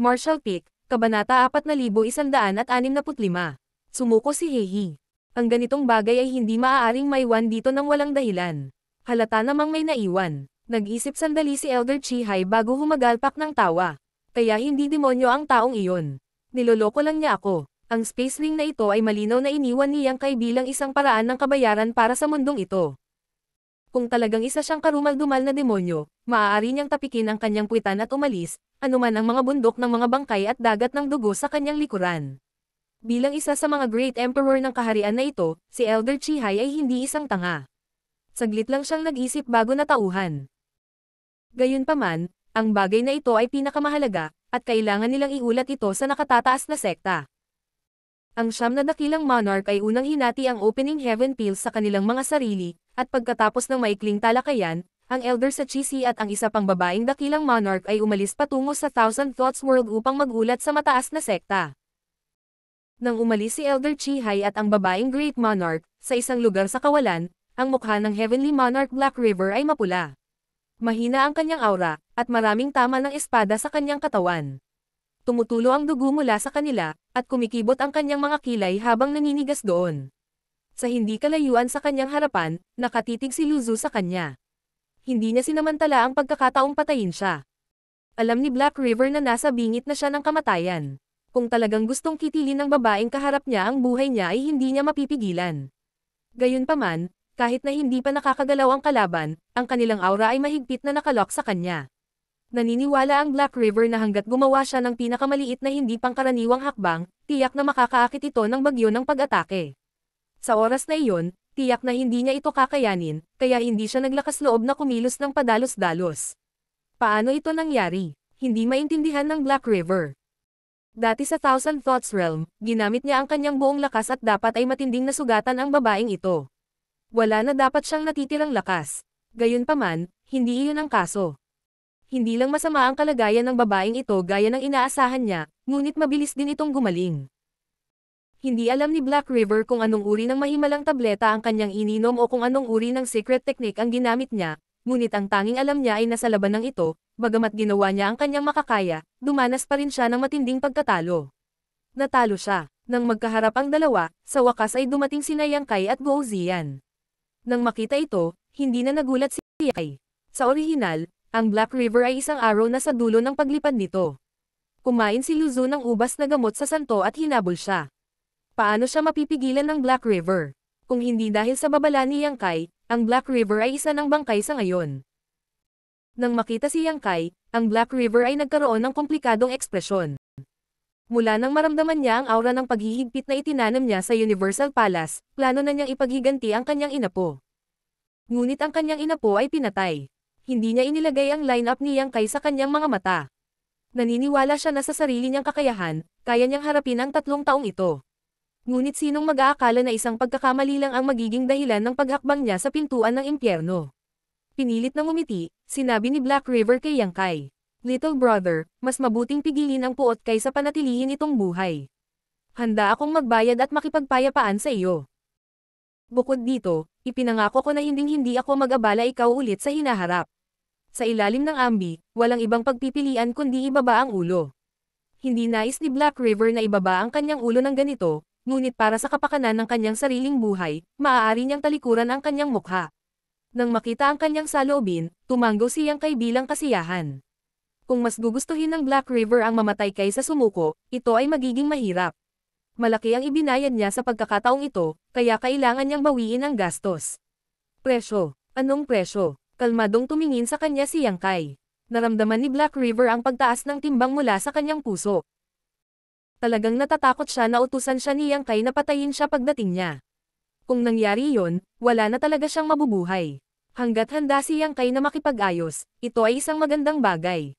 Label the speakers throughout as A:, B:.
A: Marshall Peak, Kabanata 4165. Sumuko si Hehi. Ang ganitong bagay ay hindi maaaring maiwan dito nang walang dahilan. Halata namang may naiwan. Nag-isip sandali si Elder Chi-Hai bago humagalpak ng tawa. Kaya hindi demonyo ang taong iyon. Niloloko lang niya ako. Ang space ring na ito ay malinaw na iniwan ni Yang Kai bilang isang paraan ng kabayaran para sa mundong ito. Kung talagang isa siyang karumal-dumal na demonyo, maaari niyang tapikin ang kanyang puwitan at umalis, anuman ang mga bundok ng mga bangkay at dagat ng dugo sa kanyang likuran. Bilang isa sa mga Great Emperor ng kaharian na ito, si Elder Chi-Hai ay hindi isang tanga. Saglit lang siyang nag-isip bago natauhan. Gayunpaman, ang bagay na ito ay pinakamahalaga, at kailangan nilang iulat ito sa nakatataas na sekta. Ang siyam na dakilang monarch ay unang hinati ang opening heaven pills sa kanilang mga sarili, at pagkatapos ng maikling talakayan, ang elder sa Chi-Si at ang isa pang babaeng dakilang monarch ay umalis patungo sa Thousand Thoughts World upang magulat sa mataas na sekta. Nang umalis si Elder Chi-Hai at ang babaeng Great Monarch, sa isang lugar sa kawalan, ang mukha ng Heavenly Monarch Black River ay mapula. Mahina ang kanyang aura, at maraming tama ng espada sa kanyang katawan. Tumutulo ang dugo mula sa kanila, at kumikibot ang kanyang mga kilay habang naninigas doon. Sa hindi kalayuan sa kanyang harapan, nakatitig si Lu Zu sa kanya. Hindi niya sinamantala ang pagkakataong patayin siya. Alam ni Black River na nasa bingit na siya ng kamatayan. Kung talagang gustong kitilin ng babaeng kaharap niya ang buhay niya ay hindi niya mapipigilan. Gayunpaman, kahit na hindi pa nakakagalaw ang kalaban, ang kanilang aura ay mahigpit na nakalok sa kanya. Naniniwala ang Black River na hanggat gumawa siya ng pinakamaliit na hindi pangkaraniwang hakbang, tiyak na makakaakit ito ng bagyo ng pag-atake. Sa oras na iyon, tiyak na hindi niya ito kakayanin, kaya hindi siya naglakas loob na kumilos ng padalos-dalos. Paano ito nangyari? Hindi maintindihan ng Black River. Dati sa Thousand Thoughts Realm, ginamit niya ang kanyang buong lakas at dapat ay matinding nasugatan ang babaeng ito. Wala na dapat siyang natitirang lakas. Gayunpaman, hindi iyon ang kaso. Hindi lang masama ang kalagayan ng babaeng ito gaya ng inaasahan niya, ngunit mabilis din itong gumaling. Hindi alam ni Black River kung anong uri ng mahimalang tableta ang kanyang ininom o kung anong uri ng secret technique ang ginamit niya, ngunit ang tanging alam niya ay nasa laban ng ito, bagamat ginawa niya ang kanyang makakaya, dumanas pa rin siya ng matinding pagkatalo. Natalo siya. Nang magkaharap ang dalawa, sa wakas ay dumating sina Yang Kai at Guo Ziyan. Nang makita ito, hindi na nagulat si Yang. Sa orihinal, ang Black River ay isang arrow na sa dulo ng paglipad nito. Kumain si Lu Zu ng ubas na gamot sa santo at hinabol siya. Paano siya mapipigilan ng Black River? Kung hindi dahil sa babala ni Yang Kai, ang Black River ay isa ng bangkay sa ngayon. Nang makita si Yang Kai, ang Black River ay nagkaroon ng komplikadong ekspresyon. Mula nang maramdaman niya ang aura ng paghihigpit na itinanam niya sa Universal Palace, plano na niyang ipaghiganti ang kanyang inapo. Ngunit ang kanyang inapo ay pinatay. Hindi niya inilagay ang lineup ni Yang Kai sa kanyang mga mata. Naniniwala siya na sa sarili niyang kakayahan, kaya niyang harapin ang 3 taong ito. Ngunit sinong mag-aakala na isang pagkakamali lang ang magiging dahilan ng paghakbang niya sa pintuan ng impyerno? Pinilit na ngumiti, sinabi ni Black River kay Yang Kai. Little brother, mas mabuting pigilin ang puot kaysa panatilihin itong buhay. Handa akong magbayad at makipagpayapaan sa iyo. Bukod dito, ipinangako ko na hinding-hindi ako mag-abala ikaw ulit sa hinaharap. Sa ilalim ng ambi, walang ibang pagpipilian kundi ibaba ang ulo. Hindi nais ni Black River na ibaba ang kanyang ulo ng ganito, ngunit para sa kapakanan ng kanyang sariling buhay, maaari niyang talikuran ang kanyang mukha. Nang makita ang kanyang saloobin, tumanggo si Yang Kai bilang kasiyahan. Kung mas gugustuhin ng Black River ang mamatay kaysa sumuko, ito ay magiging mahirap. Malaki ang ibinayad niya sa pagkakataong ito, kaya kailangan niyang bawiin ang gastos. Presyo. Anong presyo? Kalmadong tumingin sa kanya si Yang Kai. Naramdaman ni Black River ang pagtaas ng timbang mula sa kanyang puso. Talagang natatakot siya na utusan siya ni Yang Kai na patayin siya pagdating niya. Kung nangyari iyon, wala na talaga siyang mabubuhay. Hanggat handa si Yang Kai na makipag-ayos, ito ay isang magandang bagay.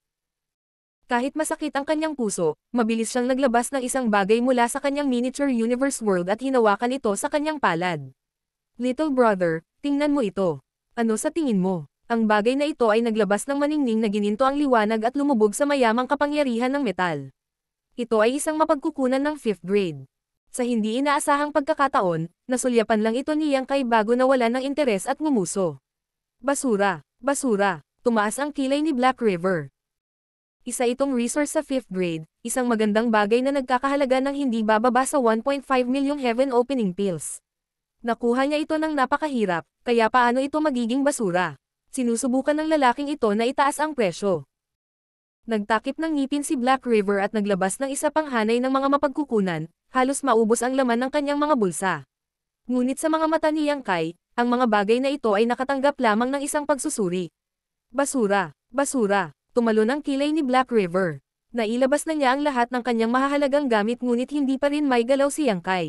A: Kahit masakit ang kanyang puso, mabilis siyang naglabas ng isang bagay mula sa kanyang miniature universe world at hinawakan ito sa kanyang palad. Little brother, tingnan mo ito. Ano sa tingin mo? Ang bagay na ito ay naglabas ng maningning na gininto ang liwanag at lumubog sa mayamang kapangyarihan ng metal. Ito ay isang mapagkukunan ng 5th grade. Sa hindi inaasahang pagkakataon, nasulyapan lang ito ni Yang Kai bago nawala ng interes at ngumuso. Basura, basura, tumaas ang kilay ni Black River. Isa itong resource sa 5th grade, isang magandang bagay na nagkakahalaga ng hindi bababa sa 1.5 milyong heaven opening pills. Nakuha niya ito ng napakahirap, kaya paano ito magiging basura? Sinusubukan ng lalaking ito na itaas ang presyo. Nagtakip ng ngipin si Black River at naglabas ng isa pang hanay ng mga mapagkukunan, halos maubos ang laman ng kanyang mga bulsa. Ngunit sa mga mata ni Yang Kai, ang mga bagay na ito ay nakatanggap lamang ng isang pagsusuri. Basura, basura, tumalon ang kilay ni Black River. Nailabas na niya ang lahat ng kanyang mahahalagang gamit ngunit hindi pa rin may galaw si Yang Kai.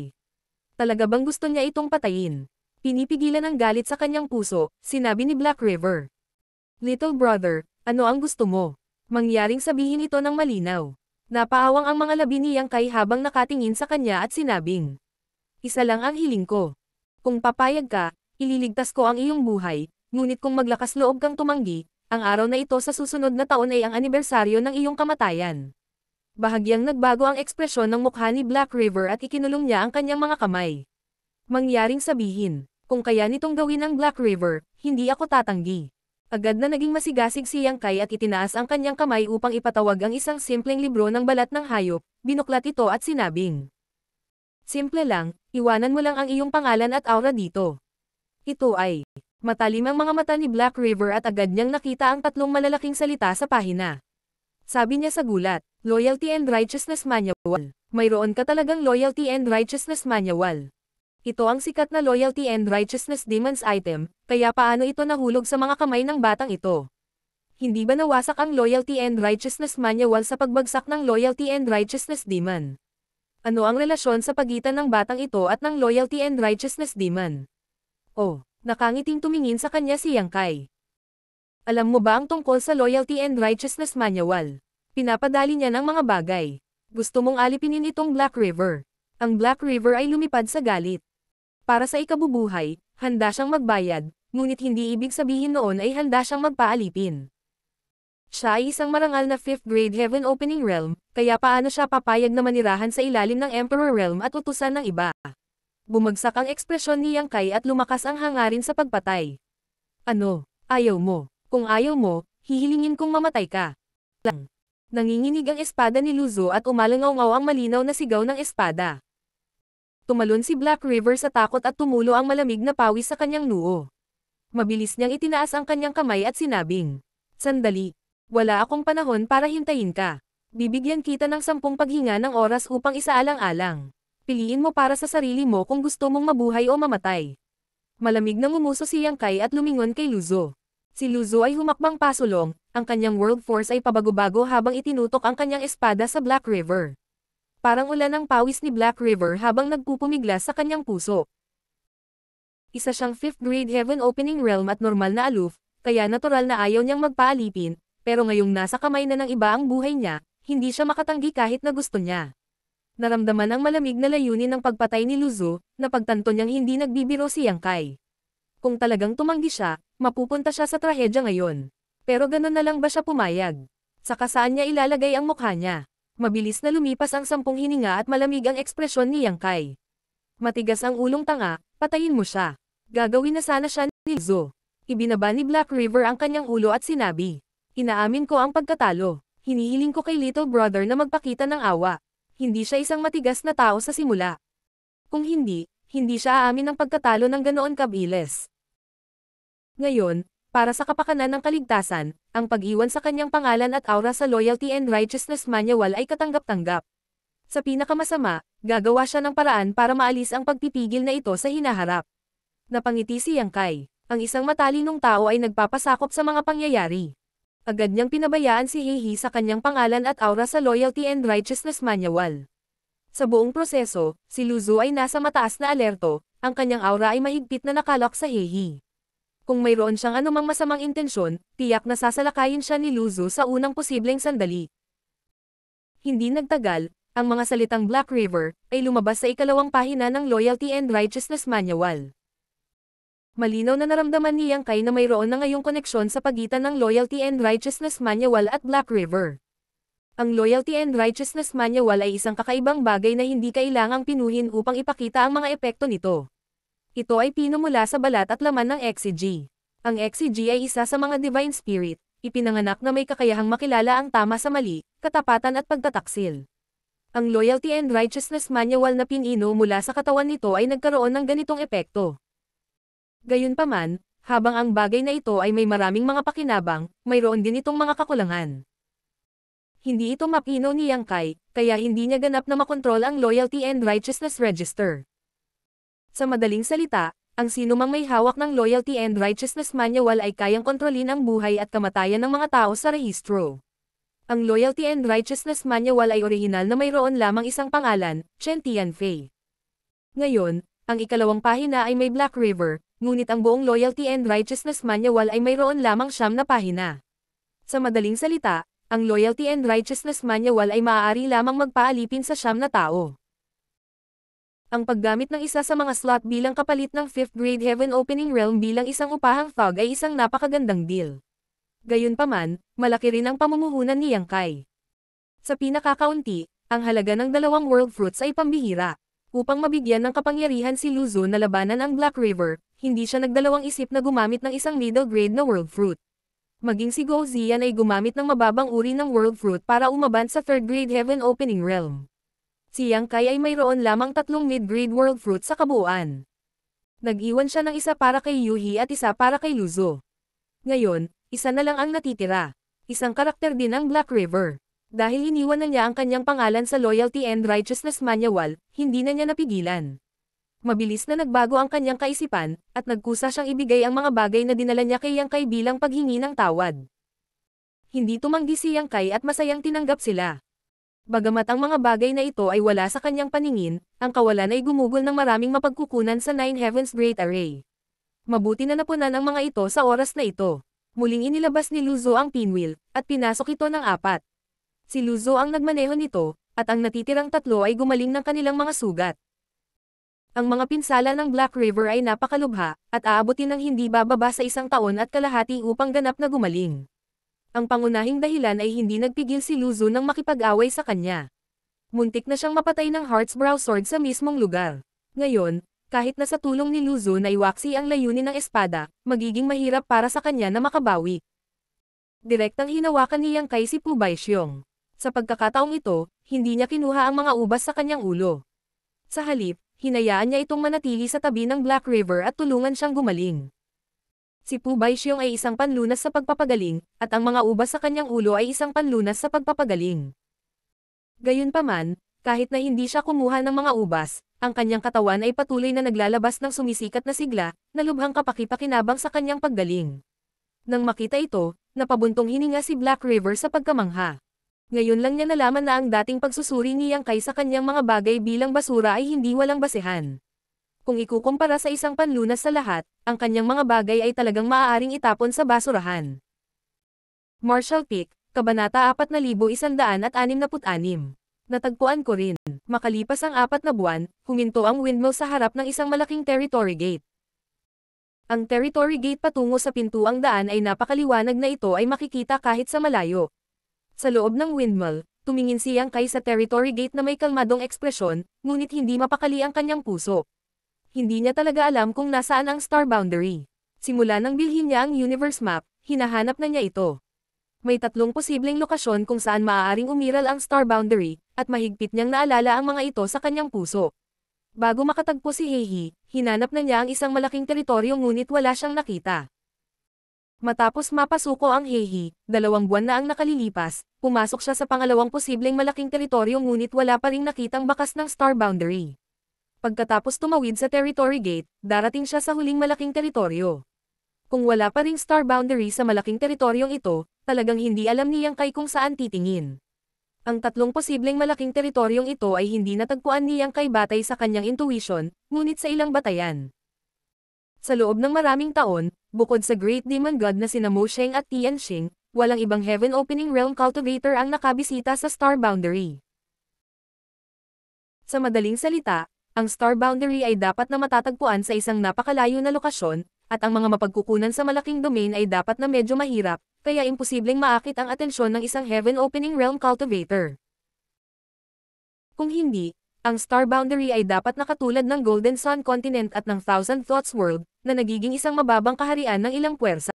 A: Talaga bang gusto niya itong patayin? Pinipigilan ang galit sa kanyang puso, sinabi ni Black River. Little brother, ano ang gusto mo? Mangyaring sabihin ito ng malinaw. Napaawang ang mga labi ni Yang Kai habang nakatingin sa kanya at sinabing, isa lang ang hiling ko. Kung papayag ka, ililigtas ko ang iyong buhay, ngunit kung maglakas loob kang tumanggi, ang araw na ito sa susunod na taon ay ang anibersaryo ng iyong kamatayan. Bahagyang nagbago ang ekspresyon ng mukha ni Black River at ikinulong niya ang kanyang mga kamay. Mangyaring sabihin, kung kaya nitong gawin ang Black River, hindi ako tatanggi. Agad na naging masigasig si Yang Kai at itinaas ang kanyang kamay upang ipatawag ang isang simpleng libro ng balat ng hayop, binuklat ito at sinabing, simple lang, iwanan mo lang ang iyong pangalan at aura dito. Ito ay, matalim ang mga mata ni Black River at agad niyang nakita ang tatlong malalaking salita sa pahina. Sabi niya sa gulat, Loyalty and Righteousness Manual. Mayroon ka talagang Loyalty and Righteousness Manual. Ito ang sikat na Loyalty and Righteousness Demons item, kaya paano ito nahulog sa mga kamay ng batang ito? Hindi ba nawasak ang Loyalty and Righteousness Manual sa pagbagsak ng Loyalty and Righteousness Demon? Ano ang relasyon sa pagitan ng batang ito at ng Loyalty and Righteousness Demon? Oh, nakangiting tumingin sa kanya si Yang Kai. Alam mo ba ang tungkol sa Loyalty and Righteousness Manual? Pinapadali niya ng mga bagay. Gusto mong alipinin itong Black River. Ang Black River ay lumipad sa galit. Para sa ikabubuhay, handa siyang magbayad, ngunit hindi ibig sabihin noon ay handa siyang magpaalipin. Siya ay isang marangal na 5th grade heaven opening realm, kaya paano siya papayag na manirahan sa ilalim ng Emperor Realm at utusan ng iba? Bumagsak ang ekspresyon ni Yang Kai at lumakas ang hangarin sa pagpatay. Ano, ayaw mo? Kung ayaw mo, hihilingin kong mamatay ka. Lang. Nanginginig ang espada ni Luzo at umalangaw-ngaw ang malinaw na sigaw ng espada. Tumalon si Black River sa takot at tumulo ang malamig na pawis sa kanyang noo. Mabilis niyang itinaas ang kanyang kamay at sinabing, sandali, wala akong panahon para hintayin ka. Bibigyan kita ng 10 paghinga ng oras upang isaalang-alang. Piliin mo para sa sarili mo kung gusto mong mabuhay o mamatay. Malamig na ngumuso si Yang Kai at lumingon kay Luzo. Si Luzo ay humakbang pasulong, ang kanyang world force ay pabago-bago habang itinutok ang kanyang espada sa Black River. Parang ulan ang pawis ni Black River habang nagpupumiglas sa kanyang puso. Isa siyang 5th grade heaven opening realm at normal na aloof, kaya natural na ayaw niyang magpaalipin, pero ngayong nasa kamay na ng iba ang buhay niya, hindi siya makatanggi kahit na gusto niya. Naramdaman ang malamig na layunin ng pagpatay ni Luzo, na pagtanto niyang hindi nagbibiro si Yang Kai. Kung talagang tumanggi siya, mapupunta siya sa trahedya ngayon. Pero ganun na lang ba siya pumayag? Saka saan niya ilalagay ang mukha niya? Mabilis na lumipas ang 10 hininga at malamig ang ekspresyon ni Yang Kai. Matigas ang ulong tanga, patayin mo siya. Gagawin na sana siya ni Luzo. Ibinaba ni Black River ang kanyang ulo at sinabi, inaamin ko ang pagkatalo. Hinihiling ko kay little brother na magpakita ng awa. Hindi siya isang matigas na tao sa simula. Kung hindi, hindi siya aamin ng pagkatalo ng ganoon kabilis. Ngayon, para sa kapakanan ng kaligtasan, ang pag-iwan sa kanyang pangalan at aura sa Loyalty and Righteousness Manual ay katanggap-tanggap. Sa pinakamasama, gagawa siya ng paraan para maalis ang pagpipigil na ito sa hinaharap. Napangiti si Yang Kai. Ang isang matalinong tao ay nagpapasakop sa mga pangyayari. Agad niyang pinabayaan si Heihei sa kanyang pangalan at aura sa Loyalty and Righteousness Manual. Sa buong proseso, si Luzo ay nasa mataas na alerto, ang kanyang aura ay mahigpit na nakalok sa Heihei. Kung mayroon siyang anumang masamang intensyon, tiyak na sasalakayin siya ni Luzo sa unang posibleng sandali. Hindi nagtagal, ang mga salitang Black River ay lumabas sa ikalawang pahina ng Loyalty and Righteousness Manual. Malinaw na naramdaman ni Yang Kai na mayroon na ngayong koneksyon sa pagitan ng Loyalty and Righteousness Manual at Black River. Ang Loyalty and Righteousness Manual ay isang kakaibang bagay na hindi kailangang pinuhin upang ipakita ang mga epekto nito. Ito ay pinumula sa balat at laman ng XCG. Ang XCG ay isa sa mga Divine Spirit, ipinanganak na may kakayahang makilala ang tama sa mali, katapatan at pagtataksil. Ang Loyalty and Righteousness Manual na pinino mula sa katawan nito ay nagkaroon ng ganitong epekto. Gayunpaman, habang ang bagay na ito ay may maraming mga pakinabang, mayroon din itong mga kakulangan. Hindi ito mapino ni Yang Kai, kaya hindi niya ganap na makontrol ang Loyalty and Righteousness Register. Sa madaling salita, ang sinumang may hawak ng Loyalty and Righteousness Manual ay kayang kontrolin ang buhay at kamatayan ng mga tao sa rehistro. Ang Loyalty and Righteousness Manual ay orihinal na mayroon lamang isang pangalan, Chen Tianfei. Ngayon, ang ikalawang pahina ay may Black River, ngunit ang buong Loyalty and Righteousness Manual ay mayroon lamang 9 na pahina. Sa madaling salita, ang Loyalty and Righteousness Manual ay maaari lamang magpaalipin sa 9 na tao. Ang paggamit ng isa sa mga slot bilang kapalit ng 5th grade Heaven Opening Realm bilang isang upahang thug ay isang napakagandang deal. Gayunpaman, malaki rin ang pamumuhunan ni Yang Kai. Sa pinakakaunti, ang halaga ng 2 World Fruits ay pambihira. Upang mabigyan ng kapangyarihan si Lu Zu na labanan ang Black River, hindi siya nagdalawang isip na gumamit ng isang middle grade na World Fruit. Maging si Guo Ziyan ay gumamit ng mababang uri ng World Fruit para umaban sa 3rd grade Heaven Opening Realm. Si Yang Kai ay mayroon lamang 3 mid-grade World Fruit sa kabuuan. Nag-iwan siya ng isa para kay Yuhi at isa para kay Lu Zu. Ngayon, isa na lang ang natitira. Isang karakter din ang Black River. Dahil iniwan na niya ang kanyang pangalan sa Loyalty and Righteousness Manual, hindi na niya napigilan. Mabilis na nagbago ang kanyang kaisipan, at nagkusa siyang ibigay ang mga bagay na dinala niya kay Yang Kai bilang paghingi ng tawad. Hindi tumanggi si Yang Kai at masayang tinanggap sila. Bagamat ang mga bagay na ito ay wala sa kanyang paningin, ang kawalan ay gumugol ng maraming mapagkukunan sa 9 Heavens Great Array. Mabuti na napunan ang mga ito sa oras na ito. Muling inilabas ni Lu Zu ang pinwheel, at pinasok ito ng 4. Si Lu Zu ang nagmaneho nito, at ang natitirang 3 ay gumaling ng kanilang mga sugat. Ang mga pinsala ng Black River ay napakalubha, at aabutin ng hindi bababa sa 1 taon at kalahati upang ganap na gumaling. Ang pangunahing dahilan ay hindi nagpigil si Lu Zu nang makipag-away sa kanya. Muntik na siyang mapatay ng Heartsbrow Sword sa mismong lugar. Ngayon, kahit na sa tulong ni Lu Zu na iwaksi ang layunin ng espada, magiging mahirap para sa kanya na makabawi. Direktang hinawakan ni Yang Kai si Pu Baixiong. Sa pagkakataong ito, hindi niya kinuha ang mga ubas sa kanyang ulo. Sa halip, hinayaan niya itong manatili sa tabi ng Black River at tulungan siyang gumaling. Si Pu Baixiong ay isang panlunas sa pagpapagaling, at ang mga ubas sa kanyang ulo ay isang panlunas sa pagpapagaling. Gayunpaman, kahit na hindi siya kumuha ng mga ubas, ang kanyang katawan ay patuloy na naglalabas ng sumisikat na sigla, na lubhang kapaki-pakinabang sa kanyang paggaling. Nang makita ito, napabuntong hininga si Black River sa pagkamangha. Ngayon lang niya nalaman na ang dating pagsusuri ni Yang Kai sa kanyang mga bagay bilang basura ay hindi walang basehan. Kung ikukumpara sa isang panlunas sa lahat, ang kanyang mga bagay ay talagang maaaring itapon sa basurahan. Marshall Peak, Kabanata 4166. Natagpuan ko rin. Makalipas ang 4 na buwan, huminto ang windmill sa harap ng isang malaking territory gate. Ang territory gate patungo sa pintuang daan ay napakaliwanag na ito ay makikita kahit sa malayo. Sa loob ng windmill, tumingin si Yang Kai sa territory gate na may kalmadong ekspresyon, ngunit hindi mapakali ang kanyang puso. Hindi niya talaga alam kung nasaan ang star boundary. Simula nang bilhin niya ang universe map, hinahanap na niya ito. May 3 posibleng lokasyon kung saan maaaring umiral ang star boundary, at mahigpit niyang naalala ang mga ito sa kanyang puso. Bago makatagpo si Heihi, hinanap na niya ang isang malaking teritoryo ngunit wala siyang nakita. Matapos mapasuko ang Heihi, 2 buwan na ang nakalilipas, pumasok siya sa pangalawang posibleng malaking teritoryo ngunit wala pa ring nakitang bakas ng star boundary. Pagkatapos tumawid sa territory gate, darating siya sa huling malaking teritoryo. Kung wala pa ring star boundary sa malaking teritoryong ito, talagang hindi alam ni Yang Kai kung saan titingin. Ang 3 posibleng malaking teritoryong ito ay hindi natagpuan ni Yang Kai batay sa kanyang intuition, ngunit sa ilang batayan. Sa loob ng maraming taon, bukod sa Great Demon God na sina Mo Sheng at Tian Xing, walang ibang Heaven Opening Realm Cultivator ang nakabisita sa Star Boundary. Sa madaling salita, ang Star Boundary ay dapat na matatagpuan sa isang napakalayo na lokasyon, at ang mga mapagkukunan sa malaking domain ay dapat na medyo mahirap, kaya imposibleng maakit ang atensyon ng isang Heaven Opening Realm Cultivator. Kung hindi, ang Star Boundary ay dapat na katulad ng Golden Sun Continent at ng Thousand Thoughts World, na nagiging isang mababang kaharian ng ilang puwersa.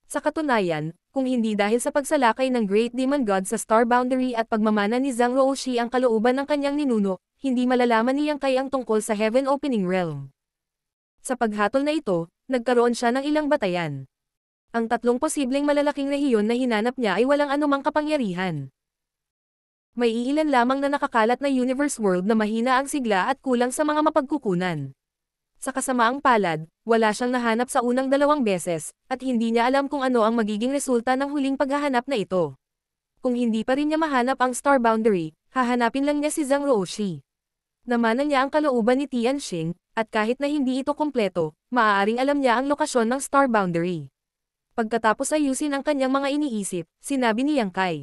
A: Sa katunayan, kung hindi dahil sa pagsalakay ng Great Demon God sa Star Boundary at pagmamana ni Zhang Ruoshi ang kalooban ng kanyang ninuno, hindi malalaman ni Yang Kai ang tungkol sa Heaven Opening Realm. Sa paghatol na ito, nagkaroon siya ng ilang batayan. Ang tatlong posibleng malalaking rehiyon na hinanap niya ay walang anumang kapangyarihan. May iilan lamang na nakakalat na universe world na mahina ang sigla at kulang sa mga mapagkukunan. Sa kasamaang palad, wala siyang nahanap sa unang 2 beses, at hindi niya alam kung ano ang magiging resulta ng huling paghahanap na ito. Kung hindi pa rin niya mahanap ang Star Boundary, hahanapin lang niya si Zhang Ruoshi. Namanan niya ang kalooban ni Tianxing, at kahit na hindi ito kumpleto, maaaring alam niya ang lokasyon ng Star Boundary. Pagkatapos ayusin ang kanyang mga iniisip, sinabi ni Yang Kai,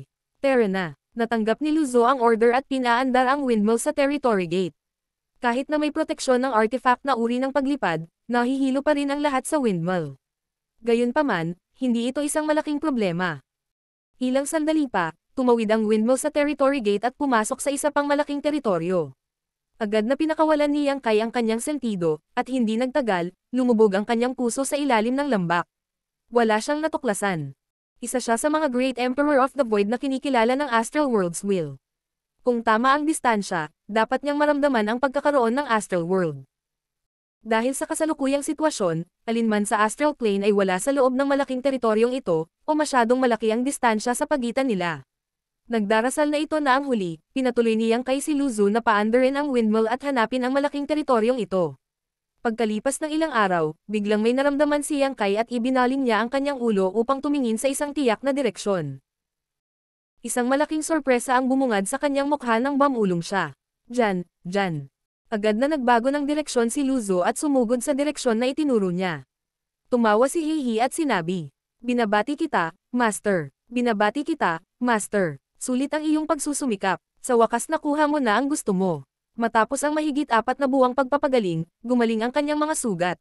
A: "Tara na." Natanggap ni Luzo ang order at pinaandar ang windmill sa Territory Gate. Kahit na may proteksyon ng artifact na uri ng paglipad, nahihilo pa rin ang lahat sa windmill. Gayunpaman, hindi ito isang malaking problema. Ilang sandali pa, tumawid ang windmill sa Territory Gate at pumasok sa isa pang malaking teritoryo. Agad na pinakawalan ni Yang Kai ang kanyang sentido, at hindi nagtagal, lumubog ang kanyang puso sa ilalim ng lambak. Wala siyang natuklasan. Isa siya sa mga Great Emperor of the Void na kinikilala ng Astral World's will. Kung tama ang distansya, dapat niyang maramdaman ang pagkakaroon ng Astral World. Dahil sa kasalukuyang sitwasyon, alinman sa Astral Plane ay wala sa loob ng malaking teritoryong ito, o masyadong malaki ang distansya sa pagitan nila. Nagdarasal na ito na ang huli, pinatuloy niyang kay si Luzu na paandarin ang windmill at hanapin ang malaking teritoryong ito. Pagkalipas ng ilang araw, biglang may naramdaman si Yang Kai at ibinaling niya ang kanyang ulo upang tumingin sa isang tiyak na direksyon. Isang malaking sorpresa ang bumungad sa kanyang mukha nang bamulong siya. Diyan. Agad na nagbago ng direksyon si Luzo at sumugod sa direksyon na itinuro niya. Tumawa si Heihi at sinabi, "Binabati kita, Master. Binabati kita, Master. Sulit ang iyong pagsusumikap. Sa wakas nakuha mo na ang gusto mo." Matapos ang mahigit 4 na buwang pagpapagaling, gumaling ang kanyang mga sugat.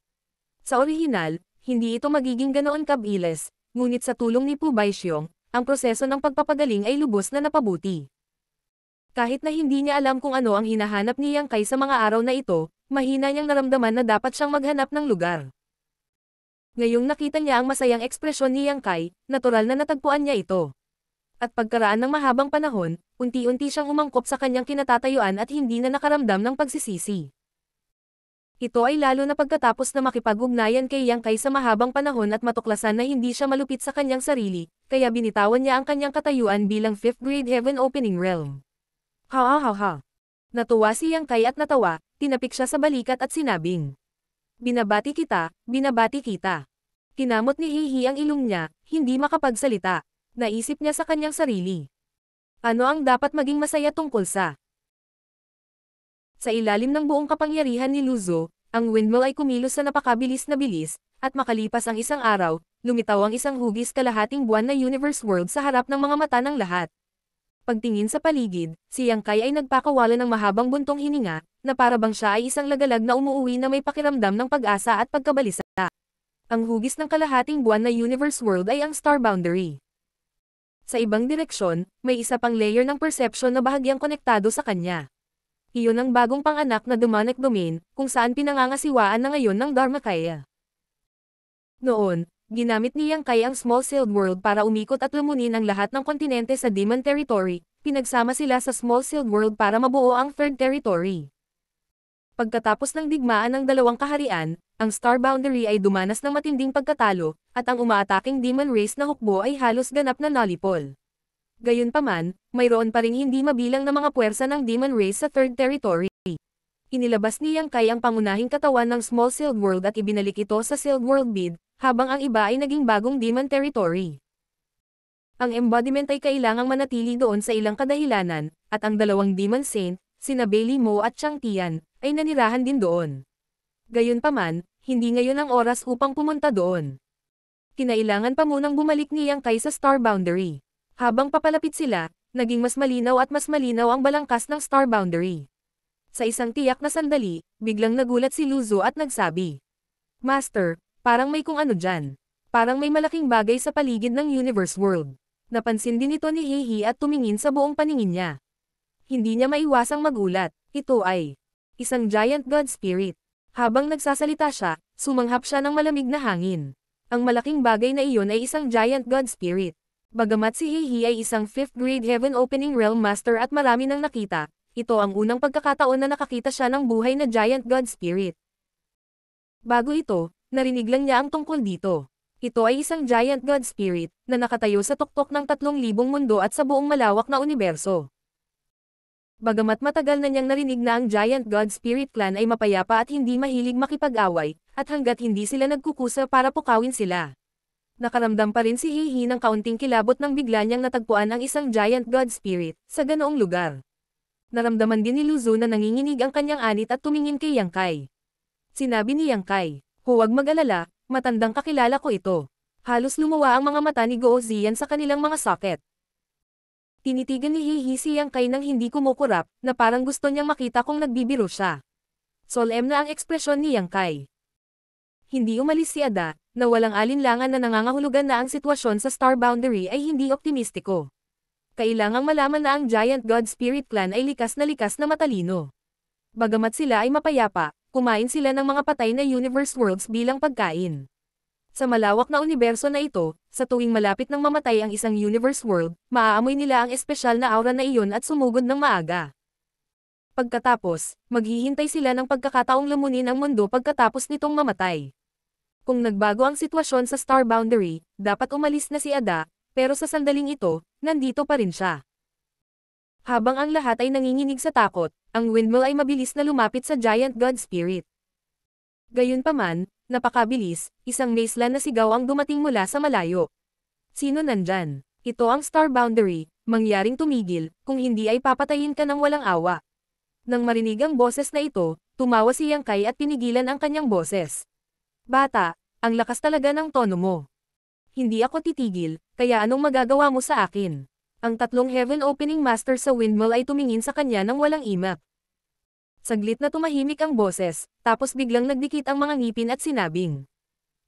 A: Sa orihinal, hindi ito magiging ganoon kabilis, ngunit sa tulong ni Pu Baixiong, ang proseso ng pagpapagaling ay lubos na napabuti. Kahit na hindi niya alam kung ano ang hinahanap ni Yang Kai sa mga araw na ito, mahina niyang naramdaman na dapat siyang maghanap ng lugar. Ngayong nakita niya ang masayang ekspresyon ni Yang Kai, natural na natagpuan niya ito. At pagkaraan ng mahabang panahon, unti-unti siyang umangkop sa kanyang kinatatayuan at hindi na nakaramdam ng pagsisisi. Ito ay lalo na pagkatapos na makipag-ugnayan kay Yang Kai sa mahabang panahon at matuklasan na hindi siya malupit sa kanyang sarili, kaya binitawan niya ang kanyang katayuan bilang 5th grade Heaven Opening Realm. Ha. Natuwa si Yang Kai at natawa, tinapik siya sa balikat at sinabing, binabati kita." Kinamot ni Heihi ang ilong niya, hindi makapagsalita. Naisip niya sa kanyang sarili. Ano ang dapat maging masaya tungkol sa? Sa ilalim ng buong kapangyarihan ni Luzo, ang windmill ay kumilos sa napakabilis na bilis, at makalipas ang isang araw, lumitaw ang isang hugis kalahating buwan na universe world sa harap ng mga mata ng lahat. Pagtingin sa paligid, si Yang Kai ay nagpakawala ng mahabang buntong hininga, na para bang siya ay isang lagalag na umuuwi na may pakiramdam ng pag-asa at pagkabalisa. Ang hugis ng kalahating buwan na universe world ay ang Star Boundary. Sa ibang direksyon, may isa pang layer ng perception na bahagyang konektado sa kanya. Iyon ang bagong panganak na demonic domain, kung saan pinangangasiwaan na ngayon ng Dharmakaya. Noon, ginamit ni Yang Kai ang small sealed world para umikot at lumunin ang lahat ng kontinente sa Demon Territory, pinagsama sila sa small sealed world para mabuo ang Third Territory. Pagkatapos ng digmaan ng dalawang kaharian, ang Star Boundary ay dumanas ng matinding pagkatalo, at ang umaataking demon race na hukbo ay halos ganap na nalipol. Gayunpaman, mayroon pa ring hindi mabilang na mga puwersa ng demon race sa Third Territory. Inilabas ni Yang Kai ang pangunahing katawan ng Small Sealed World at ibinalik ito sa Sealed World Bid, habang ang iba ay naging bagong Demon Territory. Ang embodiment ay kailangang manatili doon sa ilang kadahilanan, at ang dalawang Demon Saint, sina Bailey Mo at Chang Tian, ay nanirahan din doon. Gayunpaman, hindi ngayon ang oras upang pumunta doon. Kinailangan pa munang bumalik ni Yang Kai sa Star Boundary. Habang papalapit sila, naging mas malinaw at mas malinaw ang balangkas ng Star Boundary. Sa isang tiyak na sandali, biglang nagulat si Luzo at nagsabi, "Master, parang may kung ano dyan. Parang may malaking bagay sa paligid ng Universe World." Napansin din ito ni Heihi at tumingin sa buong paningin niya. Hindi niya maiwasang magulat, ito ay isang giant god spirit. Habang nagsasalita siya, sumanghap siya ng malamig na hangin. Ang malaking bagay na iyon ay isang giant god spirit. Bagamat si Heihei ay isang 5th grade Heaven Opening Realm Master at marami nang nakita, ito ang unang pagkakataon na nakakita siya ng buhay na giant god spirit. Bago ito, narinig lang niya ang tungkol dito. Ito ay isang giant god spirit na nakatayo sa tuktok ng 3,000 mundo at sa buong malawak na universo. Bagamat matagal na niyang narinig na ang Giant God Spirit Clan ay mapayapa at hindi mahilig makipag-away, at hanggat hindi sila nagkukusa para pukawin sila. Nakaramdam pa rin si Heihei ng kaunting kilabot nang bigla niyang natagpuan ang isang Giant God Spirit sa ganoong lugar. Naramdaman din ni Luzu na nanginginig ang kanyang anit at tumingin kay Yang Kai. Sinabi ni Yang Kai, "Huwag mag-alala, matandang kakilala ko ito." Halos lumuwa ang mga mata ni Guo Ziyan sa kanilang mga socket. Tinitigan ni Heihei si Yang Kai nang hindi kumukurap, na parang gusto niyang makita kung nagbibiro siya. Solemn na ang ekspresyon ni Yang Kai. Hindi umalis si Ada, na walang alinlangan na nangangahulugan na ang sitwasyon sa Star Boundary ay hindi optimistiko. Kailangang malaman na ang Giant God Spirit Clan ay likas na matalino. Bagamat sila ay mapayapa, kumain sila ng mga patay na universe worlds bilang pagkain. Sa malawak na universo na ito, sa tuwing malapit ng mamatay ang isang universe world, maaamoy nila ang espesyal na aura na iyon at sumugod ng maaga. Pagkatapos, maghihintay sila ng pagkakataong lumunin ang mundo pagkatapos nitong mamatay. Kung nagbago ang sitwasyon sa Star Boundary, dapat umalis na si Ada, pero sa sandaling ito, nandito pa rin siya. Habang ang lahat ay nanginginig sa takot, ang windmill ay mabilis na lumapit sa Giant God Spirit. Gayunpaman, napakabilis, isang mazeland na sigaw ang dumating mula sa malayo. "Sino nandyan? Ito ang Star Boundary, mangyaring tumigil, kung hindi ay papatayin ka ng walang awa." Nang marinig ang boses na ito, tumawa si Yang Kai at pinigilan ang kanyang boses. "Bata, ang lakas talaga ng tono mo. Hindi ako titigil, kaya anong magagawa mo sa akin?" Ang 3 Heaven Opening Master sa windmill ay tumingin sa kanya ng walang imak. Saglit na tumahimik ang boses, tapos biglang nagdikit ang mga ngipin at sinabing,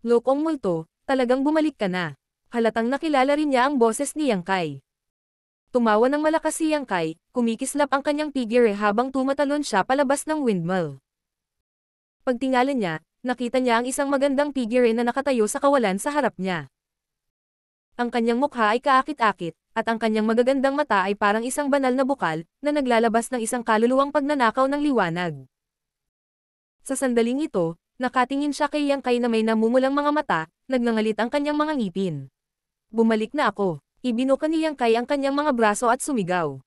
A: "Lokong multo, talagang bumalik ka na." Halatang nakilala rin niya ang boses ni Yang Kai. Tumawa ng malakas si Yang Kai, kumikislap ang kanyang figure habang tumatalon siya palabas ng windmill. Pagtingala niya, nakita niya ang isang magandang figure na nakatayo sa kawalan sa harap niya. Ang kanyang mukha ay kaakit-akit, at ang kanyang magagandang mata ay parang isang banal na bukal, na naglalabas ng isang kaluluwang pagnanakaw ng liwanag. Sa sandaling ito, nakatingin siya kay Yang Kai na may namumulang mga mata, nagngangalit ang kanyang mga ngipin. "Bumalik na ako." Ibinuka ni Yang Kai ang kanyang mga braso at sumigaw.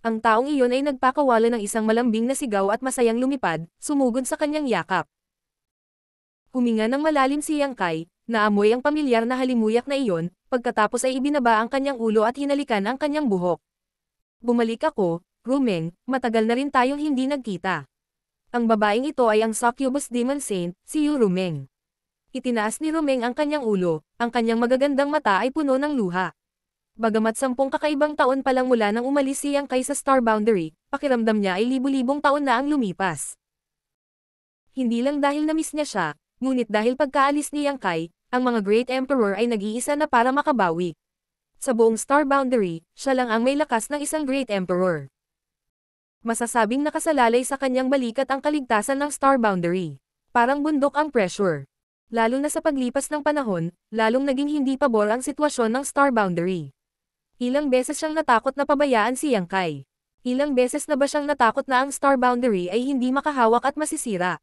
A: Ang taong iyon ay nagpakawala ng isang malambing na sigaw at masayang lumipad, sumugod sa kanyang yakap. Huminga ng malalim si Yang Kai, naamoy ang pamilyar na halimuyak na iyon, pagkatapos ay ibinaba ang kanyang ulo at hinalikan ang kanyang buhok. "Bumalik ako, Rumeng, matagal na rin tayong hindi nagkita." Ang babaeng ito ay ang Succubus Demon Saint, si Yu Rumeng. Itinaas ni Rumeng ang kanyang ulo, ang kanyang magagandang mata ay puno ng luha. Bagamat 10 kakaibang taon pa lang mula nang umalis si Yang Kai sa Star Boundary, pakiramdam niya ay libu-libong taon na ang lumipas. Hindi lang dahil na-miss niya siya, ngunit dahil pagkaalis ni Yang Kai, ang mga Great Emperor ay nag-iisa na para makabawi. Sa buong Star Boundary, siya lang ang may lakas ng isang Great Emperor. Masasabing nakasalalay sa kanyang balikat ang kaligtasan ng Star Boundary. Parang bundok ang pressure. Lalo na sa paglipas ng panahon, lalong naging hindi pabor ang sitwasyon ng Star Boundary. Ilang beses siyang natakot na pabayaan si Yang Kai. Ilang beses na ba siyang natakot na ang Star Boundary ay hindi makahawak at masisira.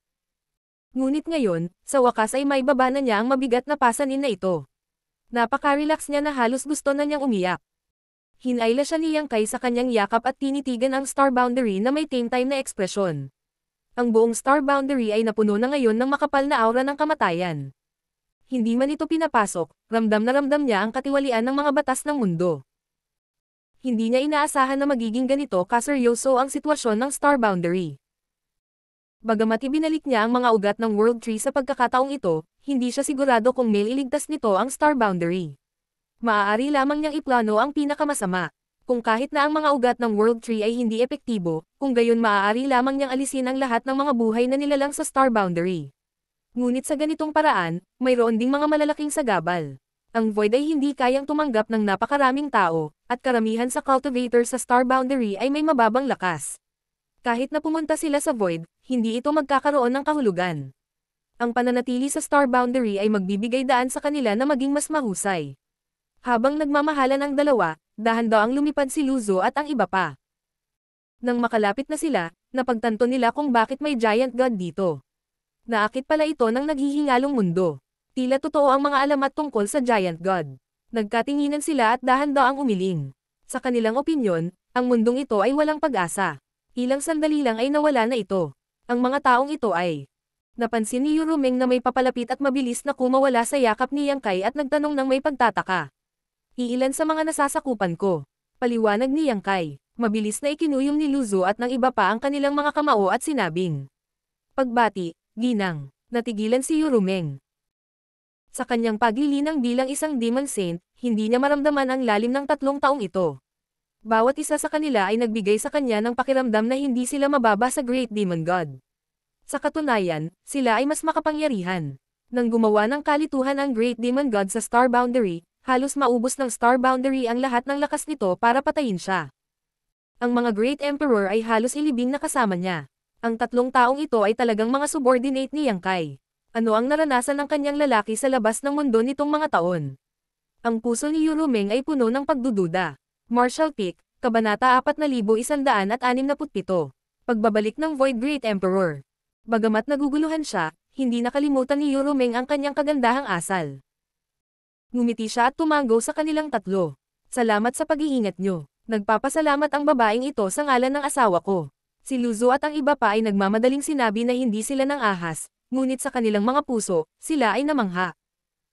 A: Ngunit ngayon, sa wakas ay may baba na niya ang mabigat na pasanin na ito. Napaka-relax niya na halos gusto na niyang umiyak. Hinayla siya ni Yang Kai sa kanyang yakap at tinitigan ang Star Boundary na may tame time na ekspresyon. Ang buong Star Boundary ay napuno na ngayon ng makapal na aura ng kamatayan. Hindi man ito pinapasok, ramdam na ramdam niya ang katiwalian ng mga batas ng mundo. Hindi niya inaasahan na magiging ganito kaseryoso ang sitwasyon ng Star Boundary. Bagamat ibinalik niya ang mga ugat ng World Tree sa pagkakataong ito, hindi siya sigurado kung mailigtas nito ang Star Boundary. Maaari lamang niyang iplano ang pinakamasama. Kung kahit na ang mga ugat ng World Tree ay hindi epektibo, kung gayon maaari lamang niyang alisin ang lahat ng mga buhay na nilalang sa Star Boundary. Ngunit sa ganitong paraan, mayroon ding mga malalaking sagabal. Ang Void ay hindi kayang tumanggap ng napakaraming tao, at karamihan sa cultivator sa Star Boundary ay may mababang lakas. Kahit na pumunta sila sa Void, hindi ito magkakaroon ng kahulugan. Ang pananatili sa Star Boundary ay magbibigay daan sa kanila na maging mas mahusay. Habang nagmamahalan ang dalawa, dahan-daang lumipad si Luzo at ang iba pa. Nang makalapit na sila, napagtanto nila kung bakit may giant god dito. Naakit pala ito ng naghihingalong mundo. Tila totoo ang mga alamat tungkol sa giant god. Nagkatinginan sila at dahan-daang umiling. Sa kanilang opinyon, ang mundong ito ay walang pag-asa. Ilang sandali lang ay nawala na ito. Ang mga taong ito ay napansin ni Yurumeng na may papalapit at mabilis na kumawala sa yakap ni Yang Kai at nagtanong ng may pagtataka. Iilan sa mga nasasakupan ko. Paliwanag ni Yang Kai. Mabilis na ikinuyom ni Luzo at ng iba pa ang kanilang mga kamao at sinabing. Pagbati, ginang. Natigilan si Yurumeng. Sa kanyang paglilinang bilang isang demon saint, hindi niya maramdaman ang lalim ng 3 taong ito. Bawat isa sa kanila ay nagbigay sa kanya ng pakiramdam na hindi sila mababa sa Great Demon God. Sa katunayan, sila ay mas makapangyarihan. Nang gumawa ng kalituhan ang Great Demon God sa Star Boundary, halos maubos ng Star Boundary ang lahat ng lakas nito para patayin siya. Ang mga Great Emperor ay halos ilibing na kasama niya. Ang 3 taong ito ay talagang mga subordinate ni Yang Kai. Ano ang naranasan ng kanyang lalaki sa labas ng mundo nitong mga taon? Ang puso ni Yurumeng ay puno ng pagdududa. Martial Peak, Kabanata 4167. Pagbabalik ng Void Great Emperor. Bagamat naguguluhan siya, hindi nakalimutan ni Yurumeng ang kanyang kagandahang asal. Ngumiti siya at tumango sa kanilang 3. Salamat sa pag-iingat niyo. Nagpapasalamat ang babaeng ito sa ngalan ng asawa ko. Si Luzo at ang iba pa ay nagmamadaling sinabi na hindi sila nang ahas, ngunit sa kanilang mga puso, sila ay namangha.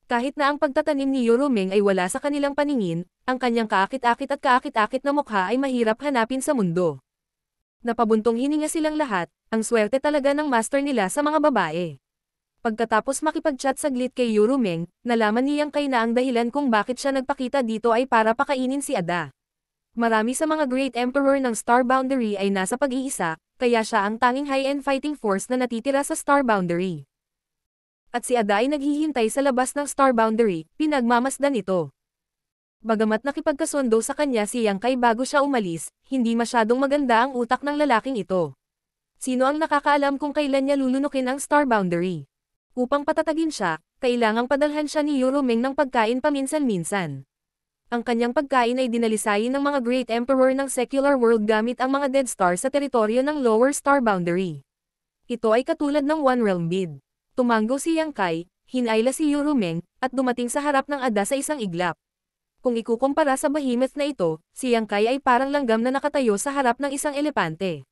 A: Kahit na ang pagtatanim ni Yurumeng ay wala sa kanilang paningin, ang kanyang kaakit-akit at kaakit-akit na mukha ay mahirap hanapin sa mundo. Napabuntong hininga silang lahat, ang swerte talaga ng master nila sa mga babae. Pagkatapos makipag-chat saglit kay Yurumeng, nalaman niyang kay na ang dahilan kung bakit siya nagpakita dito ay para pakainin si Ada. Marami sa mga Great Emperor ng Star Boundary ay nasa pag-iisa, kaya siya ang tanging high-end fighting force na natitira sa Star Boundary. At si Ada ay naghihintay sa labas ng Star Boundary, pinagmamasdan ito. Bagamat nakipagkasundo sa kanya si Yang Kai bago siya umalis, hindi masyadong maganda ang utak ng lalaking ito. Sino ang nakakaalam kung kailan niya lulunukin ang Star Boundary? Upang patatagin siya, kailangang padalhan siya ni Yurumeng ng pagkain paminsan-minsan. Ang kanyang pagkain ay dinalisayin ng mga Great Emperor ng Secular World gamit ang mga Dead Star sa teritoryo ng Lower Star Boundary. Ito ay katulad ng One Realm Bid. Tumango si Yang Kai, hinayla si Yurumeng, at dumating sa harap ng Ada sa isang iglap. Kung ikukumpara sa behemoth na ito, si Yang Kai ay parang langgam na nakatayo sa harap ng isang elepante.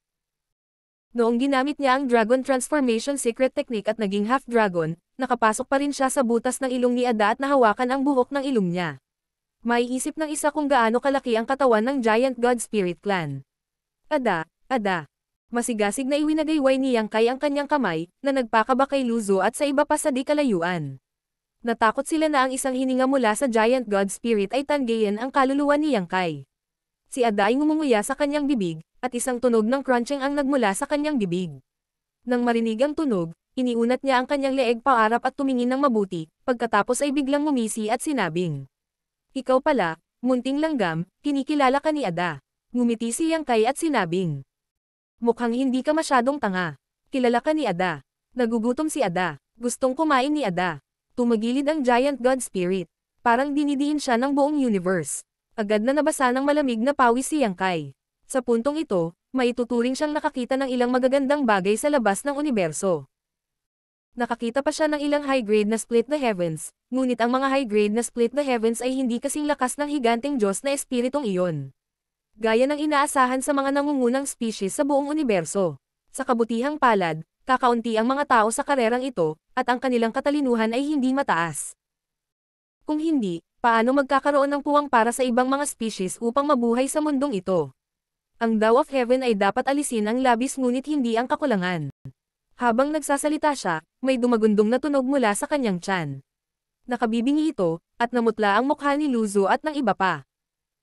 A: Noong ginamit niya ang Dragon Transformation Secret Technique at naging half-dragon, nakapasok pa rin siya sa butas ng ilong ni Ada at nahawakan ang buhok ng ilong niya. Maiisip ng isa kung gaano kalaki ang katawan ng Giant God Spirit Clan. Ada. Masigasig na iwinagayway ni Yang Kai ang kanyang kamay, na nagpakaba kay Luzo at sa iba pa sa di kalayuan. Natakot sila na ang isang hininga mula sa Giant God Spirit ay tanggayin ang kaluluwa ni Yang Kai. Si Ada ay ngumunguya sa kanyang bibig, at isang tunog ng crunching ang nagmula sa kanyang bibig. Nang marinig ang tunog, iniunat niya ang kanyang leeg paarap at tumingin ng mabuti, pagkatapos ay biglang ngumisi at sinabing. Ikaw pala, munting langgam, kinikilala ka ni Ada. Ngumiti si Yang Kai at sinabing. Mukhang hindi ka masyadong tanga. Kilala ka ni Ada. Nagugutom si Ada. Gustong kumain ni Ada. Tumagilid ang Giant God Spirit. Parang dinidiin siya ng buong universe. Agad na nabasa ng malamig na pawis si Yang Kai. Sa puntong ito, maituturing siyang nakakita ng ilang magagandang bagay sa labas ng universo. Nakakita pa siya ng ilang high-grade na split the heavens, ngunit ang mga high-grade na split the heavens ay hindi kasing lakas ng higanteng Diyos na espiritong iyon. Gaya ng inaasahan sa mga nangungunang species sa buong universo. Sa kabutihang palad, kakaunti ang mga tao sa karerang ito, at ang kanilang katalinuhan ay hindi mataas. Kung hindi, paano magkakaroon ng puwang para sa ibang mga species upang mabuhay sa mundong ito? Ang Tao of Heaven ay dapat alisin ang labis ngunit hindi ang kakulangan. Habang nagsasalita siya, may dumagundong na tunog mula sa kanyang tiyan. Nakabibingi ito, at namutla ang mukha ni Luzo at ng iba pa.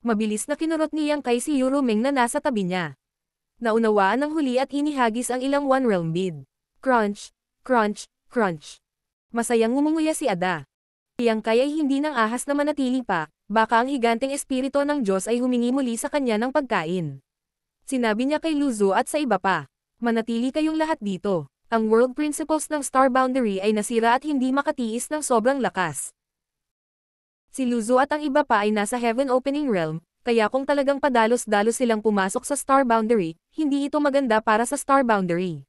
A: Mabilis na kinurot ni Yang Kai si Yurumeng na nasa tabi niya. Naunawaan ng huli at inihagis ang ilang One Realm Bid. Crunch, crunch, crunch. Masayang ngumunguya si Ada. Yang Kai ay hindi nang ahas na manatili pa, baka ang higanteng espiritu ng Diyos ay humingi muli sa kanya ng pagkain. Sinabi niya kay Luzo at sa iba pa, manatili kayong lahat dito. Ang world principles ng Star Boundary ay nasira at hindi makatiis ng sobrang lakas. Si Luzo at ang iba pa ay nasa Heaven Opening Realm, kaya kung talagang padalos-dalos silang pumasok sa Star Boundary, hindi ito maganda para sa Star Boundary.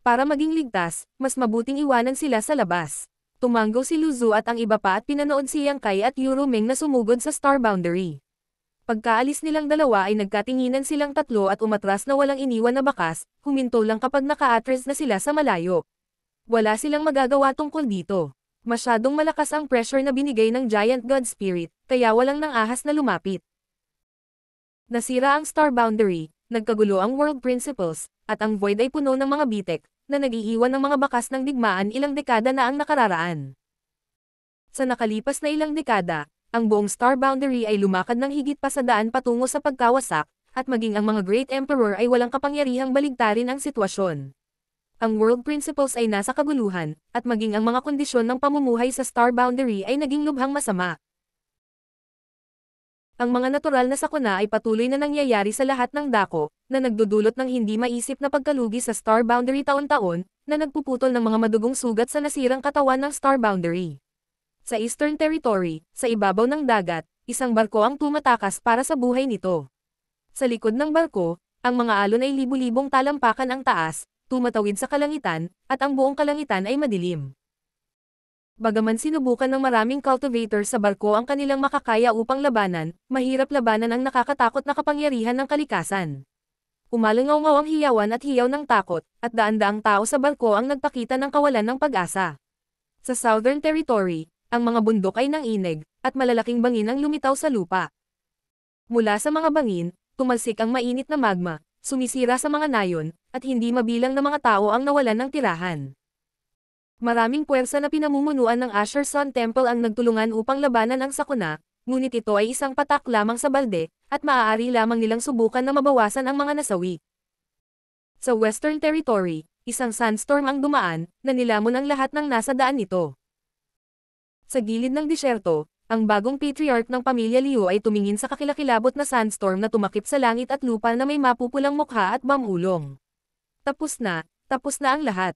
A: Para maging ligtas, mas mabuting iwanan sila sa labas. Tumanggo si Luzo at ang iba pa at pinanood si Yang Kai at Yuro Meng na sumugod sa Star Boundary. Pagkaalis nilang dalawa ay nagkatinginan silang tatlo at umatras na walang iniwan na bakas, huminto lang kapag naka-atras na sila sa malayo. Wala silang magagawa tungkol dito. Masyadong malakas ang pressure na binigay ng Giant God Spirit, kaya walang nang ahas na lumapit. Nasira ang Star Boundary, nagkagulo ang World Principles, at ang Void ay puno ng mga bitek, na nag-iiwan ng mga bakas ng digmaan ilang dekada na ang nakararaan. Sa nakalipas na ilang dekada, ang buong Star Boundary ay lumakad ng higit pa sa daan patungo sa pagkawasak, at maging ang mga Great Emperor ay walang kapangyarihang baligtarin ang sitwasyon. Ang World Principles ay nasa kaguluhan, at maging ang mga kondisyon ng pamumuhay sa Star Boundary ay naging lubhang masama. Ang mga natural na sakuna ay patuloy na nangyayari sa lahat ng dako, na nagdudulot ng hindi maisip na pagkalugi sa Star Boundary taon-taon, na nagpuputol ng mga madugong sugat sa nasirang katawan ng Star Boundary. Sa Eastern Territory, sa ibabaw ng dagat, isang barko ang tumatakas para sa buhay nito. Sa likod ng barko, ang mga alon ay libu-libong talampakan ang taas, tumatawid sa kalangitan, at ang buong kalangitan ay madilim. Bagaman sinubukan ng maraming cultivator sa barko ang kanilang makakaya upang labanan, mahirap labanan ang nakakatakot na kapangyarihan ng kalikasan. Umalangaw-ngaw ang hiyawan at hiyaw ng takot, at daan-daang tao sa barko ang nagpakita ng kawalan ng pag-asa. Sa Southern Territory, ang mga bundok ay nanginig, at malalaking bangin ang lumitaw sa lupa. Mula sa mga bangin, tumalsik ang mainit na magma, sumisira sa mga nayon, at hindi mabilang na mga tao ang nawalan ng tirahan. Maraming puwersa na pinamumunuan ng Asher Sun Temple ang nagtulungan upang labanan ang sakuna, ngunit ito ay isang patak lamang sa balde, at maaari lamang nilang subukan na mabawasan ang mga nasawi. Sa Western Territory, isang sandstorm ang dumaan, na nilamon ang lahat ng nasa daan nito. Sa gilid ng disyerto, ang bagong patriarch ng pamilya Liu ay tumingin sa kakilakilabot na sandstorm na tumakip sa langit at lupa na may mapupulang mukha at mamulong. Tapos na ang lahat.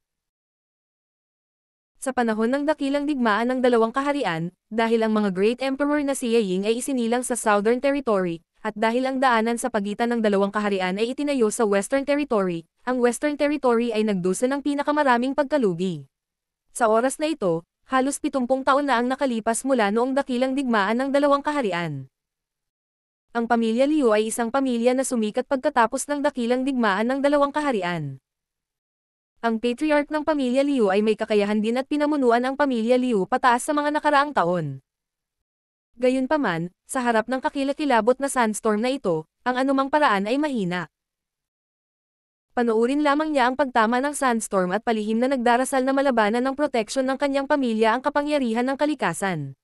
A: Sa panahon ng dakilang digmaan ng dalawang kaharian, dahil ang mga Great Emperor na si Yeying ay isinilang sa Southern Territory, at dahil ang daanan sa pagitan ng dalawang kaharian ay itinayo sa Western Territory, ang Western Territory ay nagdusa ng pinakamaraming pagkalugi. Sa oras na ito, halos 70 taon na ang nakalipas mula noong dakilang digmaan ng dalawang kaharian. Ang pamilya Liu ay isang pamilya na sumikat pagkatapos ng dakilang digmaan ng dalawang kaharian. Ang patriarch ng pamilya Liu ay may kakayahan din at pinamunuan ang pamilya Liu pataas sa mga nakaraang taon. Gayunpaman, sa harap ng kakilakilabot na sandstorm na ito, ang anumang paraan ay mahina. Panoorin lamang niya ang pagtama ng sandstorm at palihim na nagdarasal na malabanan ng proteksyon ng kanyang pamilya ang kapangyarihan ng kalikasan.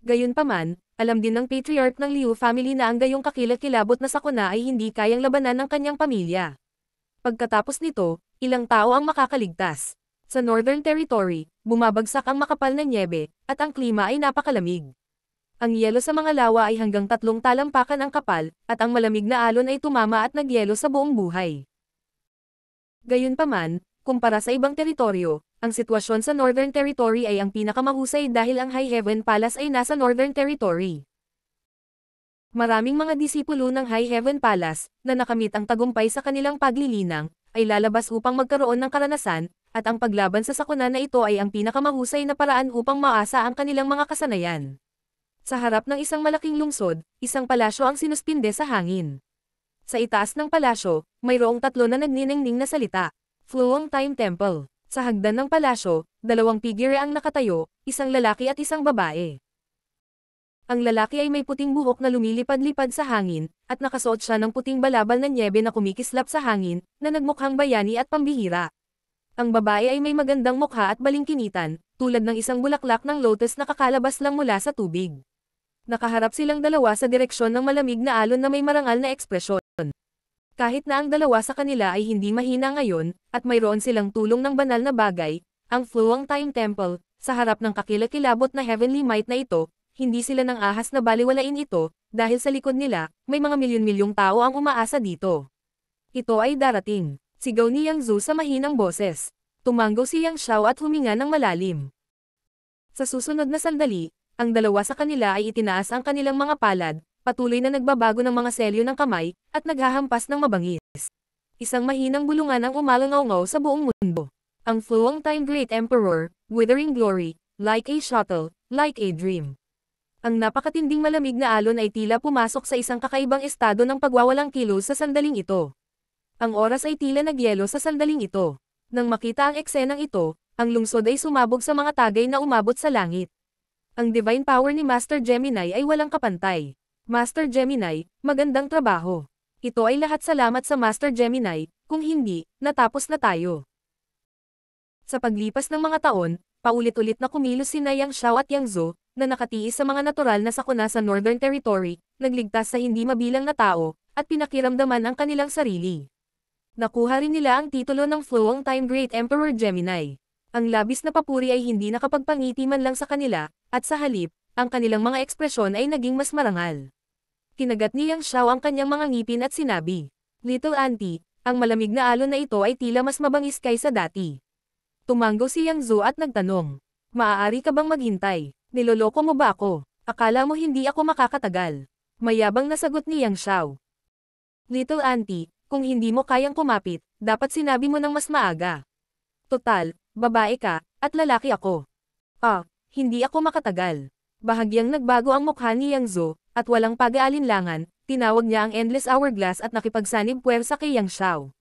A: Gayunpaman, alam din ng patriarch ng Liu family na ang gayong kakilakilabot na sakuna ay hindi kayang labanan ng kanyang pamilya. Pagkatapos nito, ilang tao ang makakaligtas. Sa Northern Territory, bumabagsak ang makapal na nyebe, at ang klima ay napakalamig. Ang yelo sa mga lawa ay hanggang 3 talampakan ang kapal, at ang malamig na alon ay tumama at nagyelo sa buong buhay. Gayunpaman, kumpara sa ibang teritoryo, ang sitwasyon sa Northern Territory ay ang pinakamahusay dahil ang High Heaven Palace ay nasa Northern Territory. Maraming mga disipulo ng High Heaven Palace, na nakamit ang tagumpay sa kanilang paglilinang, ay lalabas upang magkaroon ng karanasan, at ang paglaban sa sakuna na ito ay ang pinakamahusay na paraan upang maasa ang kanilang mga kasanayan. Sa harap ng isang malaking lungsod, isang palasyo ang sinuspinde sa hangin. Sa itaas ng palasyo, mayroong 3 na nagniningning na salita. Fluang Time Temple. Sa hagdan ng palasyo, 2 figure ang nakatayo, isang lalaki at isang babae. Ang lalaki ay may puting buhok na lumilipad-lipad sa hangin, at nakasuot siya ng puting balabal na nyebe na kumikislap sa hangin, na nagmukhang bayani at pambihira. Ang babae ay may magandang mukha at balingkinitan, tulad ng isang bulaklak ng lotus na kakalabas lang mula sa tubig. Nakaharap silang dalawa sa direksyon ng malamig na alon na may marangal na ekspresyon. Kahit na ang dalawa sa kanila ay hindi mahina ngayon, at mayroon silang tulong ng banal na bagay, ang Fluang Time Temple, sa harap ng kakilakilabot na heavenly might na ito, hindi sila nang ahas na baliwalain ito, dahil sa likod nila, may mga milyon-milyong tao ang umaasa dito. Ito ay darating. Sigaw ni Yang Zhu sa mahinang boses. Tumango si Yang Xiao at huminga ng malalim. Sa susunod na sandali, ang dalawa sa kanila ay itinaas ang kanilang mga palad, patuloy na nagbabago ng mga selyo ng kamay, at naghahampas ng mabangis. Isang mahinang bulungan ang umalangaw-ngaw sa buong mundo. Ang Fluang Time Great Emperor, withering glory, like a shuttle, like a dream. Ang napakatinding malamig na alon ay tila pumasok sa isang kakaibang estado ng pagwawalang kilos sa sandaling ito. Ang oras ay tila nagyelo sa sandaling ito. Nang makita ang eksenang ito, ang lungsod ay sumabog sa mga tagay na umabot sa langit. Ang divine power ni Master Gemini ay walang kapantay. Master Gemini, magandang trabaho. Ito ay lahat salamat sa Master Gemini, kung hindi, natapos na tayo. Sa paglipas ng mga taon, paulit-ulit na kumilos sina Yang Xiao at Yang Zhou, na nakatiis sa mga natural na sakuna sa Northern Territory, nagligtas sa hindi mabilang na tao, at pinakiramdaman ang kanilang sarili. Nakuha rin nila ang titulo ng Fluang Time Great Emperor Gemini. Ang labis na papuri ay hindi nakapagpangiti man lang sa kanila, at sa halip, ang kanilang mga ekspresyon ay naging mas marangal. Kinagat ni Yang Xiao ang kanyang mga ngipin at sinabi, "Little Auntie, ang malamig na alon na ito ay tila mas mabangis kaysa dati." Tumango si Yang Zhou at nagtanong, "Maaari ka bang maghintay? Niloloko mo ba ako? Akala mo hindi ako makakatagal?" Mayabang na sagot ni Yang Xiao. "Little Auntie, kung hindi mo kayang kumapit, dapat sinabi mo ng mas maaga. Total, babae ka, at lalaki ako." Hindi ako makatagal." Bahagyang nagbago ang mukha ni Yang Zhou, at walang pag-aalinlangan, tinawag niya ang Endless Hourglass at nakipagsanib puwersa kay Yang Xiao.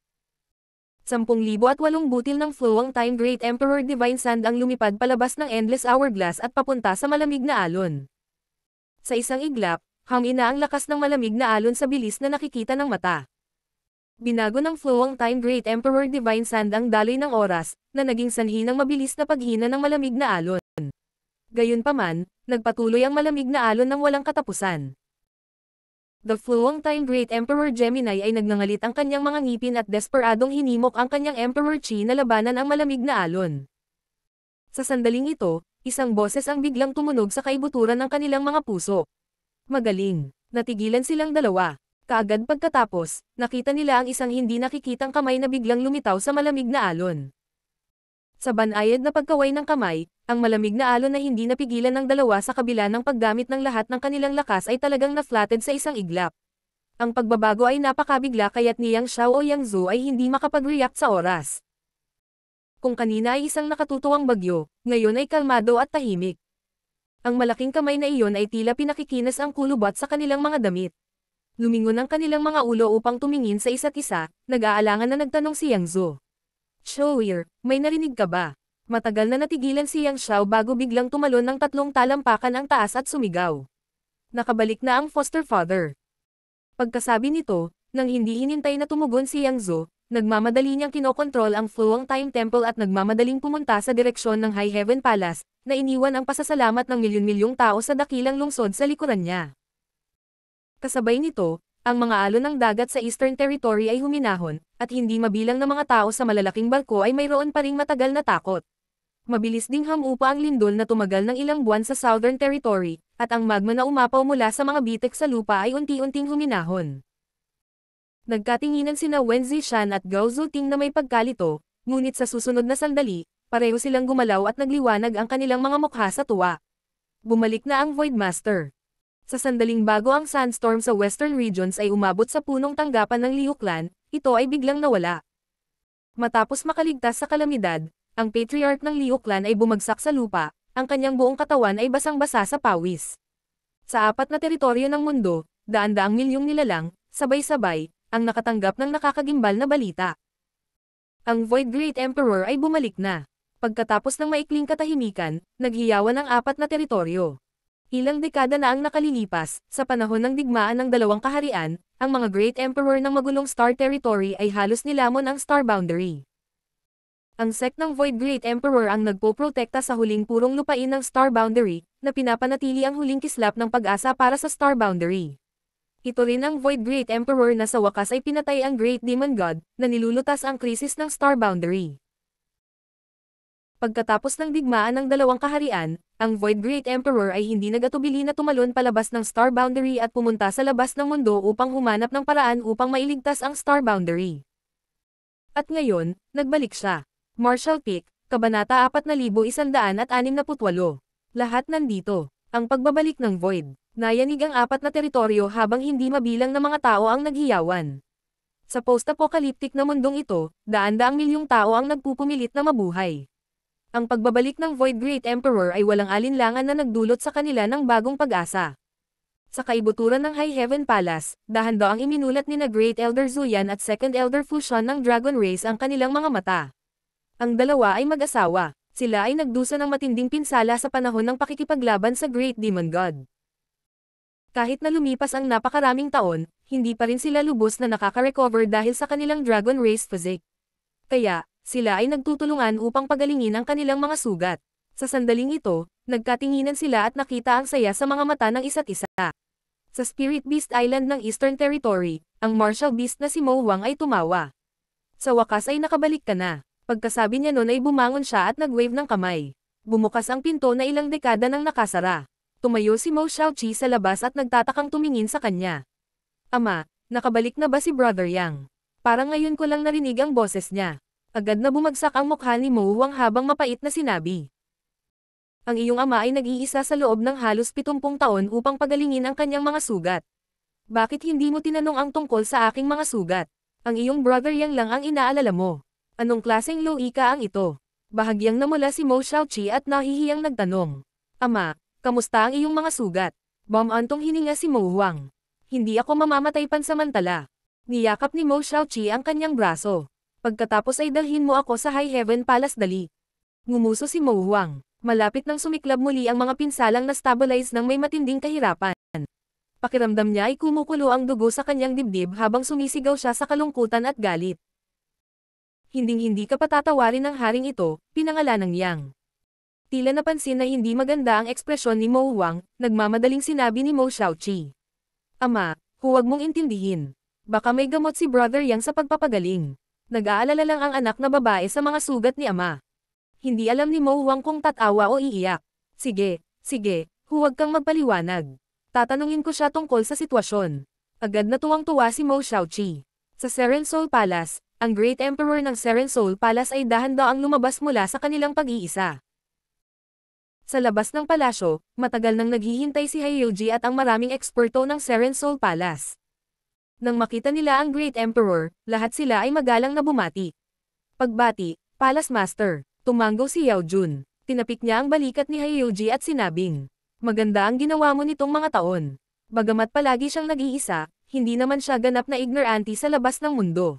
A: 10,008 butil ng Fluang Time Great Emperor Divine Sand ang lumipad palabas ng Endless Hourglass at papunta sa malamig na alon. Sa isang iglap, hangin na ang lakas ng malamig na alon sa bilis na nakikita ng mata. Binago ng Fluang Time Great Emperor Divine Sand ang daloy ng oras, na naging sanhi ng mabilis na paghina ng malamig na alon. Gayunpaman, nagpatuloy ang malamig na alon ng walang katapusan. The Fluang Time Great Emperor Gemini ay nagngangalit ang kanyang mga ngipin at desperadong hinimok ang kanyang Emperor Qi na labanan ang malamig na alon. Sa sandaling ito, isang boses ang biglang tumunog sa kaibuturan ng kanilang mga puso. Magaling. Natigilan silang dalawa. Kaagad pagkatapos, nakita nila ang isang hindi nakikitang kamay na biglang lumitaw sa malamig na alon. Sa banayad na pagkaway ng kamay, ang malamig na alon na hindi napigilan ng dalawa sa kabila ng paggamit ng lahat ng kanilang lakas ay talagang na-flatted sa isang iglap. Ang pagbabago ay napakabigla kaya't ni Yang Xiao o Yang Zhou ay hindi makapag-react sa oras. Kung kanina ay isang nakatutuwang bagyo, ngayon ay kalmado at tahimik. Ang malaking kamay na iyon ay tila pinakikinas ang kulubot sa kanilang mga damit. Lumingon ang kanilang mga ulo upang tumingin sa isa't isa, nag-aalangan na nagtanong si Yang Zhou. "Shower, may narinig ka ba?" Matagal na natigilan si Yang Xiao bago biglang tumalon ng 3 talampakan ang taas at sumigaw. Nakabalik na ang foster father. Pagkasabi nito, nang hindi hinintay na tumugon si Yang Zhou, nagmamadali niyang kinokontrol ang Fluang Time Temple at nagmamadaling pumunta sa direksyon ng High Heaven Palace, na iniwan ang pasasalamat ng milyon-milyong tao sa dakilang lungsod sa likuran niya. Kasabay nito, ang mga alon ng dagat sa Eastern Territory ay huminahon, at hindi mabilang na mga tao sa malalaking barko ay mayroon pa ring matagal na takot. Mabilis ding hamupa ang lindol na tumagal ng ilang buwan sa Southern Territory, at ang magma na umapaw mula sa mga bitik sa lupa ay unti-unting huminahon. Nagkatinginan sina Wen Zishan at Gao Zuting na may pagkalito, ngunit sa susunod na sandali, pareho silang gumalaw at nagliwanag ang kanilang mga mukha sa tuwa. Bumalik na ang Void Master. Sa sandaling bago ang sandstorm sa Western Regions ay umabot sa punong tanggapan ng Liu Clan, ito ay biglang nawala. Matapos makaligtas sa kalamidad, ang patriarch ng Liu Clan ay bumagsak sa lupa, ang kanyang buong katawan ay basang-basa sa pawis. Sa 4 na teritoryo ng mundo, daan-daang milyong nilalang, sabay-sabay, ang nakatanggap ng nakakagimbal na balita. Ang Void Great Emperor ay bumalik na. Pagkatapos ng maikling katahimikan, naghiyawan ang 4 na teritoryo. Ilang dekada na ang nakalilipas, sa panahon ng digmaan ng 2 kaharian, ang mga Great Emperor ng magulong Star Territory ay halos nilamon ang Star Boundary. Ang sect ng Void Great Emperor ang nagpoprotekta sa huling purong lupain ng Star Boundary, na pinapanatili ang huling kislap ng pag-asa para sa Star Boundary. Ito rin ang Void Great Emperor na sa wakas ay pinatay ang Great Demon God, na nilulutas ang krisis ng Star Boundary. Pagkatapos ng digmaan ng 2 kaharian, ang Void Great Emperor ay hindi nagatubili na tumalon palabas ng Star Boundary at pumunta sa labas ng mundo upang humanap ng paraan upang mailigtas ang Star Boundary. At ngayon, nagbalik siya. Marshall Peak, Kabanata 4168. Lahat nandito. Ang pagbabalik ng Void. Nayanig ang 4 na teritoryo habang hindi mabilang na mga tao ang naghiyawan. Sa post-apocalyptic na mundong ito, daan-daang milyong tao ang nagpupumilit na mabuhay. Ang pagbabalik ng Void Great Emperor ay walang alinlangan na nagdulot sa kanila ng bagong pag-asa. Sa kaibuturan ng High Heaven Palace, dahan-daang iminulat ni na Great Elder Zuyan at Second Elder Fusion ng Dragon Race ang kanilang mga mata. Ang dalawa ay mag-asawa. Sila ay nagdusa ng matinding pinsala sa panahon ng pakikipaglaban sa Great Demon God. Kahit na lumipas ang napakaraming taon, hindi pa rin sila lubos na nakaka-recover dahil sa kanilang Dragon Race physique. Kaya, sila ay nagtutulungan upang pagalingin ang kanilang mga sugat. Sa sandaling ito, nagkatinginan sila at nakita ang saya sa mga mata ng isa't isa. Sa Spirit Beast Island ng Eastern Territory, ang martial beast na si Mo Huang ay tumawa. Sa wakas ay nakabalik ka na. Pagkasabi niya nun ay bumangon siya at nag-wave ng kamay. Bumukas ang pinto na ilang dekada nang nakasara. Tumayo si Mo Xiaoqi sa labas at nagtatakang tumingin sa kanya. Ama, nakabalik na ba si Brother Yang? Parang ngayon ko lang narinig ang boses niya. Agad na bumagsak ang mukha ni Mo Huang habang mapait na sinabi. Ang iyong ama ay nag-iisa sa loob ng halos 70 taon upang pagalingin ang kanyang mga sugat. Bakit hindi mo tinanong ang tungkol sa aking mga sugat? Ang iyong Brother Yang lang ang inaalala mo. Anong klaseng loika ang ito? Bahagyang namula si Mo Xiaoqi at nahihiyang nagtanong. Ama, kamusta ang iyong mga sugat? Bumantong hininga si Mo Huang. Hindi ako mamamatay pansamantala. Niyakap ni Mo Xiaoqi ang kanyang braso. Pagkatapos ay dalhin mo ako sa High Heaven Palace dali. Ngumuso si Mo Huang. Malapit nang sumiklab muli ang mga pinsalang na-stabilize ng may matinding kahirapan. Pakiramdam niya ay kumukulo ang dugo sa kanyang dibdib habang sumisigaw siya sa kalungkutan at galit. Hinding-hindi ka patatawarin ng haring ito, pinangalan ng Yang. Tila napansin na hindi maganda ang ekspresyon ni Mo Huang, nagmamadaling sinabi ni Mo Xiaoqi. Ama, huwag mong intindihin. Baka may gamot si Brother Yang sa pagpapagaling. Nag-aalala lang ang anak na babae sa mga sugat ni ama. Hindi alam ni Mo Huang kung tatawa o iiyak. Sige, huwag kang magpaliwanag. Tatanungin ko siya tungkol sa sitwasyon. Agad na tuwang-tuwa si Mo Xiaoqi. Sa Seren Soul Palace, ang Great Emperor ng Seren Soul Palace ay dahan-daang lumabas mula sa kanilang pag-iisa. Sa labas ng palasyo, matagal nang naghihintay si Hyoji at ang maraming eksperto ng Seren Soul Palace. Nang makita nila ang Great Emperor, lahat sila ay magalang na bumati. Pagbati, Palace Master, tumanggo si Yao Jun. Tinapik niya ang balikat ni Hyoji at sinabing, maganda ang ginawa mo nitong mga taon. Bagamat palagi siyang nag-iisa, hindi naman siya ganap na ignorante sa labas ng mundo.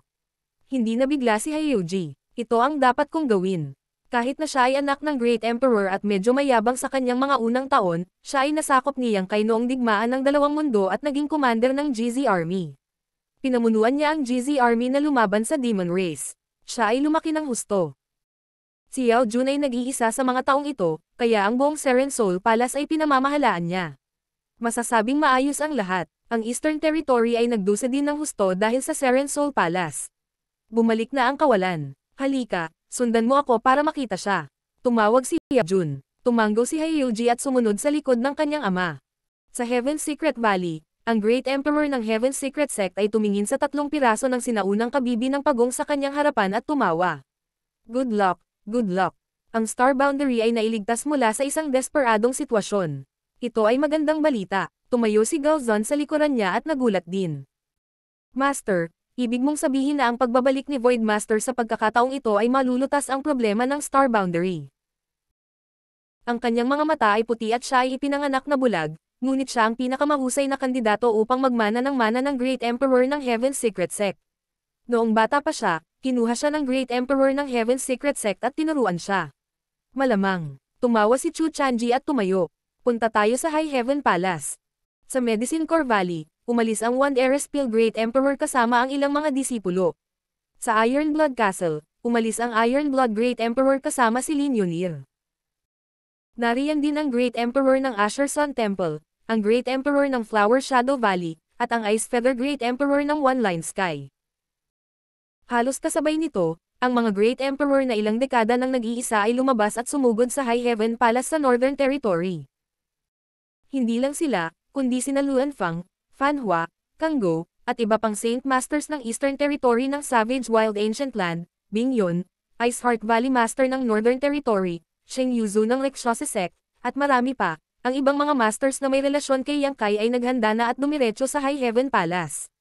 A: Hindi nabigla si Hyoji. Ito ang dapat kong gawin. Kahit na siya ay anak ng Great Emperor at medyo mayabang sa kanyang mga unang taon, siya ay nasakop ni Yang Kai noong digmaan ng dalawang mundo at naging commander ng GZ Army. Pinamunuan niya ang GZ Army na lumaban sa Demon Race. Siya ay lumaki ng husto. Si Yao Jun ay nag-iisa sa mga taong ito, kaya ang buong Seren Soul Palace ay pinamamahalaan niya. Masasabing maayos ang lahat. Ang Eastern Territory ay nagdusa din ng husto dahil sa Seren Soul Palace. Bumalik na ang kawalan. Halika, sundan mo ako para makita siya. Tumawag si Yao Jun. Tumanggo si Hyoji at sumunod sa likod ng kanyang ama. Sa Heaven's Secret Valley, ang Great Emperor ng Heaven's Secret Sect ay tumingin sa 3 piraso ng sinaunang kabibi ng pagong sa kanyang harapan at tumawa. Good luck, good luck. Ang Star Boundary ay nailigtas mula sa isang desperadong sitwasyon. Ito ay magandang balita. Tumayo si Gao Zun sa likuran niya at nagulat din. Master, ibig mong sabihin na ang pagbabalik ni Void Master sa pagkakataong ito ay malulutas ang problema ng Star Boundary. Ang kanyang mga mata ay puti at siya ay ipinanganak na bulag, ngunit siya ang pinakamahusay na kandidato upang magmana ng Great Emperor ng Heaven's Secret Sect. Noong bata pa siya, kinuha siya ng Great Emperor ng Heaven's Secret Sect at tinuruan siya. Malamang, tumawa si Chu Chanji at tumayo. Punta tayo sa High Heaven Palace. Sa Medicine Core Valley, umalis ang Wand Erespil Great Emperor kasama ang ilang mga disipulo. Sa Iron Blood Castle, umalis ang Iron Blood Great Emperor kasama si Lin Yunir. Nariyan din ang Great Emperor ng Asher Sun Temple, ang Great Emperor ng Flower Shadow Valley, at ang Ice Feather Great Emperor ng One Line Sky. Halos kasabay nito, ang mga Great Emperor na ilang dekada nang nag-iisa ay lumabas at sumugod sa High Heaven Palace sa Northern Territory. Hindi lang sila, kundi sina Luan Fang, Fan Hua, Kang Go, at iba pang Saint Masters ng Eastern Territory ng Savage Wild Ancient Land, Bing Yun, Iceheart Valley Master ng Northern Territory, Sheng Yuzu ng Rekshose Sect, at marami pa. Ang ibang mga masters na may relasyon kay Yang Kai ay naghanda na at dumiretso sa High Heaven Palace.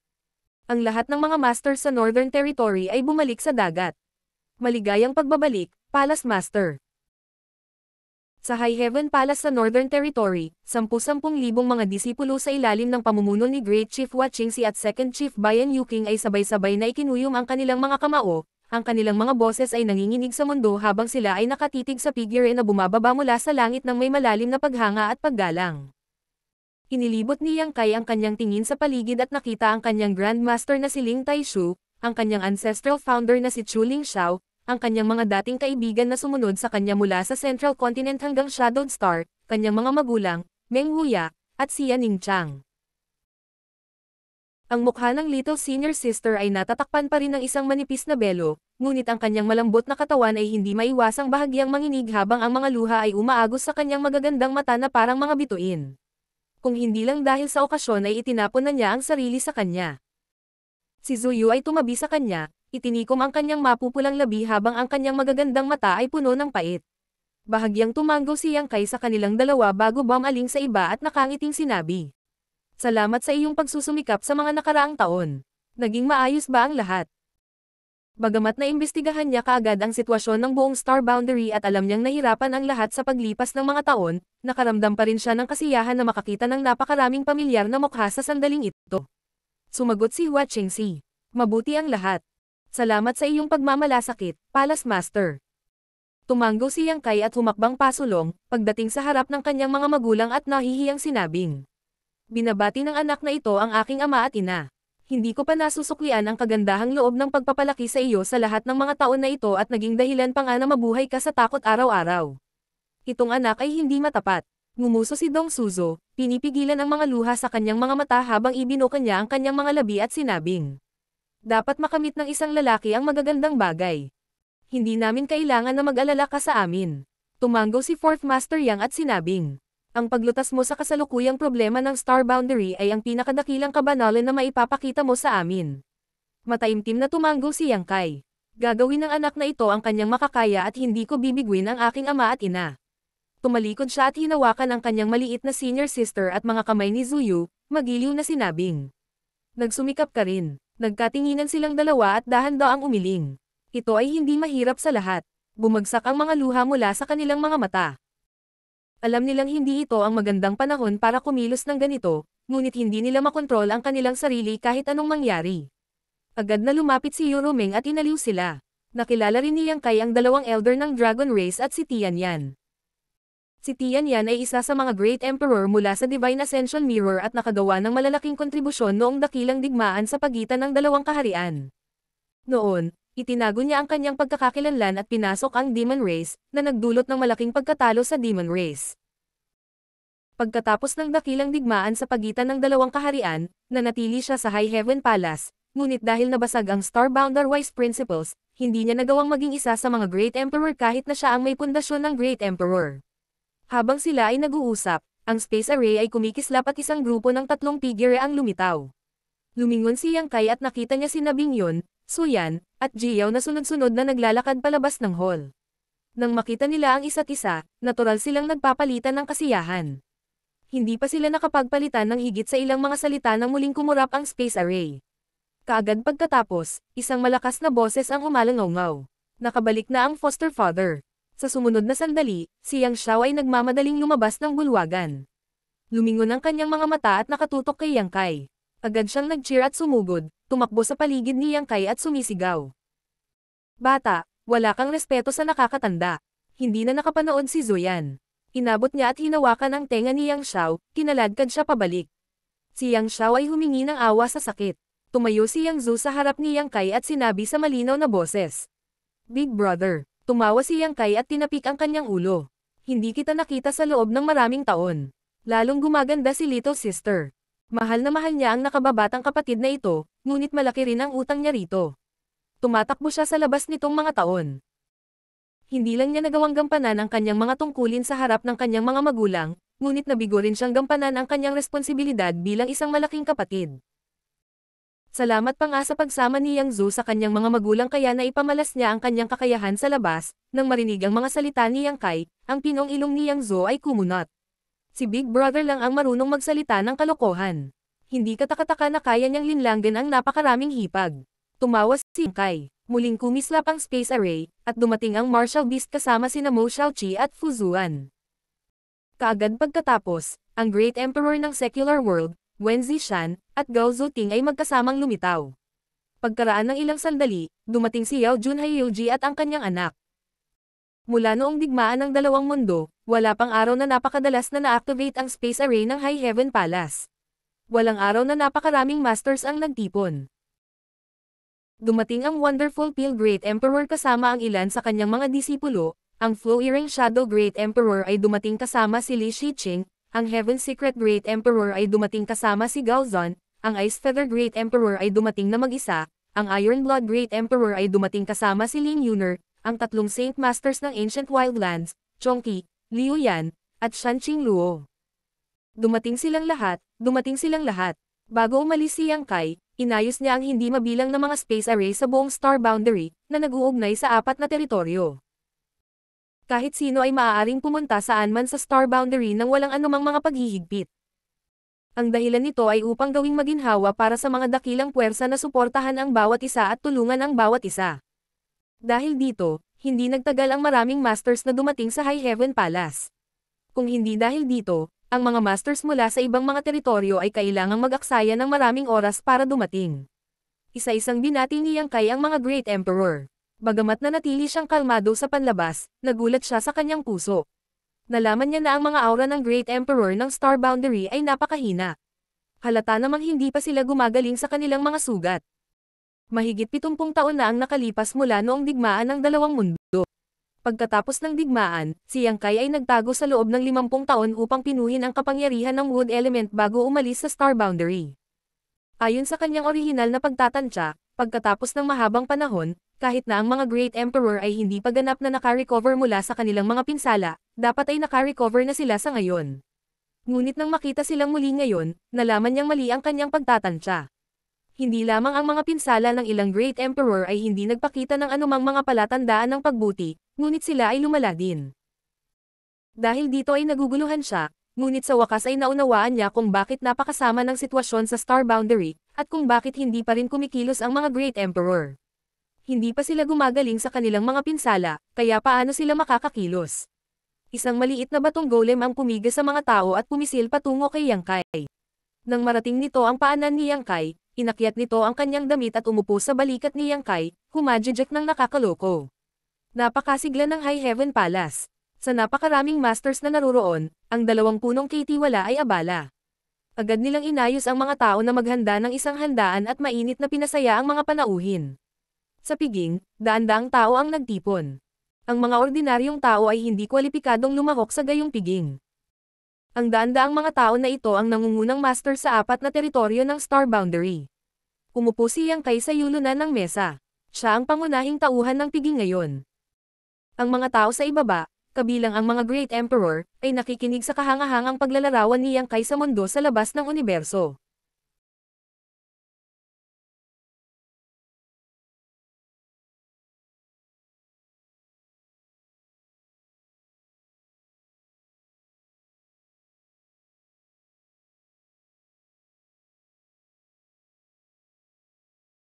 A: Ang lahat ng mga masters sa Northern Territory ay bumalik sa dagat. Maligayang pagbabalik, Palace Master. Sa High Heaven Palace sa Northern Territory, 10,000 mga disipulo sa ilalim ng pamumuno ni Great Chief Hua Qingxi at Second Chief Bayan Yuking ay sabay-sabay na ikinuyom ang kanilang mga kamao. Ang kanilang mga boses ay nanginginig sa mundo habang sila ay nakatitig sa figure na bumababa mula sa langit ng may malalim na paghanga at paggalang. Inilibot ni Yang Kai ang kanyang tingin sa paligid at nakita ang kanyang Grandmaster na si Ling Taishu, ang kanyang ancestral founder na si Chu Lingxiao, ang kanyang mga dating kaibigan na sumunod sa kanya mula sa Central Continent hanggang Shadowed Star, kanyang mga magulang, Meng Huya, at Xia Ningchang. Ang mukha ng Little Senior Sister ay natatakpan pa rin ng isang manipis na belo, ngunit ang kanyang malambot na katawan ay hindi maiwasang bahagyang manginig habang ang mga luha ay umaagos sa kanyang magagandang mata na parang mga bituin. Kung hindi lang dahil sa okasyon ay itinapon na niya ang sarili sa kanya. Si Zuyu ay tumabi sa kanya, itinikom ang kanyang mapupulang labi habang ang kanyang magagandang mata ay puno ng pait. Bahagyang tumanggo si Yang Kai sa kanilang dalawa bago bumaling sa iba at nakangiting sinabi. Salamat sa iyong pagsusumikap sa mga nakaraang taon. Naging maayos ba ang lahat? Bagamat naimbestigahan niya kaagad ang sitwasyon ng buong Star Boundary at alam niyang nahirapan ang lahat sa paglipas ng mga taon, nakaramdam pa rin siya ng kasiyahan na makakita ng napakaraming pamilyar na mukha sa sandaling ito. Sumagot si Hua Qingxi. Mabuti ang lahat. Salamat sa iyong pagmamalasakit, Palace Master. Tumanggo si Yang Kai at humakbang pasulong, pagdating sa harap ng kanyang mga magulang at nahihiyang sinabing. Binabati ng anak na ito ang aking ama at ina. Hindi ko pa nasusuklian ang kagandahang loob ng pagpapalaki sa iyo sa lahat ng mga taon na ito at naging dahilan pa nga na mabuhay ka sa takot araw-araw. Itong anak ay hindi matapat. Ngumuso si Dong Suzo, pinipigilan ang mga luha sa kanyang mga mata habang ibinuka niya ang kanyang mga labi at sinabing. Dapat makamit ng isang lalaki ang magagandang bagay. Hindi namin kailangan na mag-alala ka sa amin. Tumanggo si Fourth Master Yang at sinabing. Ang paglutas mo sa kasalukuyang problema ng Star Boundary ay ang pinakadakilang kabanalan na maipapakita mo sa amin. Mataimtim na tumanggo si Yang Kai. Gagawin ng anak na ito ang kanyang makakaya at hindi ko bibigwin ang aking ama at ina. Tumalikod siya at hinawakan ang kanyang maliit na senior sister at mga kamay ni Zuyu, magiliw na sinabing. Nagsumikap ka rin. Nagkatinginan silang dalawa at dahan-daang umiling. Ito ay hindi mahirap sa lahat. Bumagsak ang mga luha mula sa kanilang mga mata. Alam nilang hindi ito ang magandang panahon para kumilos ng ganito, ngunit hindi nila makontrol ang kanilang sarili kahit anong mangyari. Agad na lumapit si Euromeng at inaliw sila. Nakilala rin ni Yang Kai ang dalawang elder ng Dragon Race at si Tianyan. Si Tianyan ay isa sa mga Great Emperor mula sa Divine Ascension Mirror at nakagawa ng malalaking kontribusyon noong dakilang digmaan sa pagitan ng dalawang kaharian. Noon, itinago niya ang kanyang pagkakakilanlan at pinasok ang Demon Race, na nagdulot ng malaking pagkatalo sa Demon Race. Pagkatapos ng dakilang digmaan sa pagitan ng dalawang kaharian, nanatili siya sa High Heaven Palace, ngunit dahil nabasag ang Starbounder Wise Principles, hindi niya nagawang maging isa sa mga Great Emperor kahit na siya ang may pundasyon ng Great Emperor. Habang sila ay nag-uusap, ang Space Array ay kumikislap at isang grupo ng 3 figure ang lumitaw. Lumingon si Yang Kai at nakita niya si Bingyon, Suyan, at Jiao na sunod-sunod na naglalakad palabas ng hall. Nang makita nila ang isa't isa, natural silang nagpapalitan ng kasiyahan. Hindi pa sila nakapagpalitan ng higit sa ilang mga salita nang muling kumurap ang Space Array. Kaagad pagkatapos, isang malakas na boses ang umalangaw-ngaw. Nakabalik na ang foster father. Sa sumunod na sandali, si Yang Xiao ay nagmamadaling lumabas ng bulwagan. Lumingon ang kanyang mga mata at nakatutok kay Yang Kai. Agad siyang nag-cheer at sumugod, tumakbo sa paligid ni Yang Kai at sumisigaw. Bata, wala kang respeto sa nakakatanda. Hindi na nakapanood si Zuyan. Inabot niya at hinawakan ang tenga ni Yang Xiao, kinaladkad siya pabalik. Si Yang Xiao ay humingi ng awa sa sakit. Tumayo si Yang Zhu sa harap ni Yang Kai at sinabi sa malinaw na boses. Big brother. Tumawa si Yang Kai at tinapik ang kanyang ulo. Hindi kita nakita sa loob ng maraming taon. Lalong gumaganda si Little Sister. Mahal na mahal niya ang nakababatang kapatid na ito, ngunit malaki rin ang utang niya rito. Tumatakbo siya sa labas nitong mga taon. Hindi lang niya nagawang gampanan ang kanyang mga tungkulin sa harap ng kanyang mga magulang, ngunit nabigo rin siyang gampanan ang kanyang responsibilidad bilang isang malaking kapatid. Salamat pa nga sa pagsama ni Yang Zhou sa kanyang mga magulang kaya naipamalas niya ang kanyang kakayahan sa labas, nang marinig ang mga salita ni Yang Kai, ang pinong ilong ni Yang Zhou ay kumunot. Si Big Brother lang ang marunong magsalita ng kalokohan. Hindi katakataka na kaya niyang linlanggan ang napakaraming hipag. Tumawa si Yang Kai, muling kumislap ang space array, at dumating ang martial beast kasama sina Mo Xiaoqi at Fu Zuan. Kaagad pagkatapos, ang Great Emperor ng Secular World, Wen Zishan, at Gao Zuting ay magkasamang lumitaw. Pagkaraan ng ilang sandali, dumating si Yao Junhaiyuji at ang kanyang anak. Mula noong digmaan ng dalawang mundo, wala pang araw na napakadalas na na-activate ang space array ng High Heaven Palace. Walang araw na napakaraming masters ang nagtipon. Dumating ang Wonderful Pill Great Emperor kasama ang ilan sa kanyang mga disipulo, ang Flow-Earring Shadow Great Emperor ay dumating kasama si Li Shiqing, ang Heaven Secret Great Emperor ay dumating kasama si Gao Zun, ang Ice Feather Great Emperor ay dumating na mag-isa, ang Iron Blood Great Emperor ay dumating kasama si Ling Yuner, ang tatlong Saint Masters ng Ancient Wildlands, Chongqi, Liu Yan, at Shanqing Luo. Dumating silang lahat. Bago umalis si Yang Kai, inayos niya ang hindi mabilang na mga space array sa buong Star Boundary, na nag-uugnay sa 4 na teritoryo. Kahit sino ay maaaring pumunta saan man sa Star Boundary nang walang anumang mga paghihigpit. Ang dahilan nito ay upang gawing maginhawa para sa mga dakilang puwersa na suportahan ang bawat isa at tulungan ang bawat isa. Dahil dito, hindi nagtagal ang maraming masters na dumating sa High Heaven Palace. Kung hindi dahil dito, ang mga masters mula sa ibang mga teritoryo ay kailangang mag-aksaya ng maraming oras para dumating. Isa-isang binati ni Yang Kai ang mga Great Emperor. Bagamat nanatili siyang kalmado sa panlabas, nagulat siya sa kanyang puso. Nalaman niya na ang mga aura ng Great Emperor ng Star Boundary ay napakahina. Halata namang hindi pa sila gumagaling sa kanilang mga sugat. Mahigit 70 taon na ang nakalipas mula noong digmaan ng dalawang mundo. Pagkatapos ng digmaan, si Yang Kai ay nagtago sa loob ng 50 taon upang pinuhin ang kapangyarihan ng Wood Element bago umalis sa Star Boundary. Ayon sa kanyang orihinal na pagtatantya, pagkatapos ng mahabang panahon, kahit na ang mga Great Emperor ay hindi pa ganap na naka-recover mula sa kanilang mga pinsala, dapat ay naka-recover na sila sa ngayon. Ngunit nang makita silang muli ngayon, nalaman niyang mali ang kanyang pagtatantya. Hindi lamang ang mga pinsala ng ilang Great Emperor ay hindi nagpakita ng anumang mga palatandaan ng pagbuti, ngunit sila ay lumala din. Dahil dito ay naguguluhan siya, ngunit sa wakas ay naunawaan niya kung bakit napakasama ng sitwasyon sa Star Boundary, at kung bakit hindi pa rin kumikilos ang mga Great Emperor. Hindi pa sila gumagaling sa kanilang mga pinsala, kaya paano sila makakakilos? Isang maliit na batong golem ang pumiga sa mga tao at pumisil patungo kay Yang Kai. Nang marating nito ang paanan ni Yang Kai, inakyat nito ang kanyang damit at umupo sa balikat ni Yang Kai, humadjajak ng nakakaloko. Napakasigla ng High Heaven Palace. Sa napakaraming masters na naruroon, ang 2 punong kitiwala ay abala. Agad nilang inayos ang mga tao na maghanda ng isang handaan at mainit na pinasaya ang mga panauhin. Sa piging, daan-daang tao ang nagtipon. Ang mga ordinaryong tao ay hindi kwalipikadong lumahok sa gayong piging. Ang daan-daang mga tao na ito ang nangungunang master sa 4 na teritoryo ng Star Boundary. Umupo si Yang Kai sa yulunan ng mesa. Siya ang pangunahing tauhan ng piging ngayon. Ang mga tao sa ibaba, kabilang ang mga Great Emperor, ay nakikinig sa kahangahangang paglalarawan ni Yang Kai sa mundo sa labas ng universo.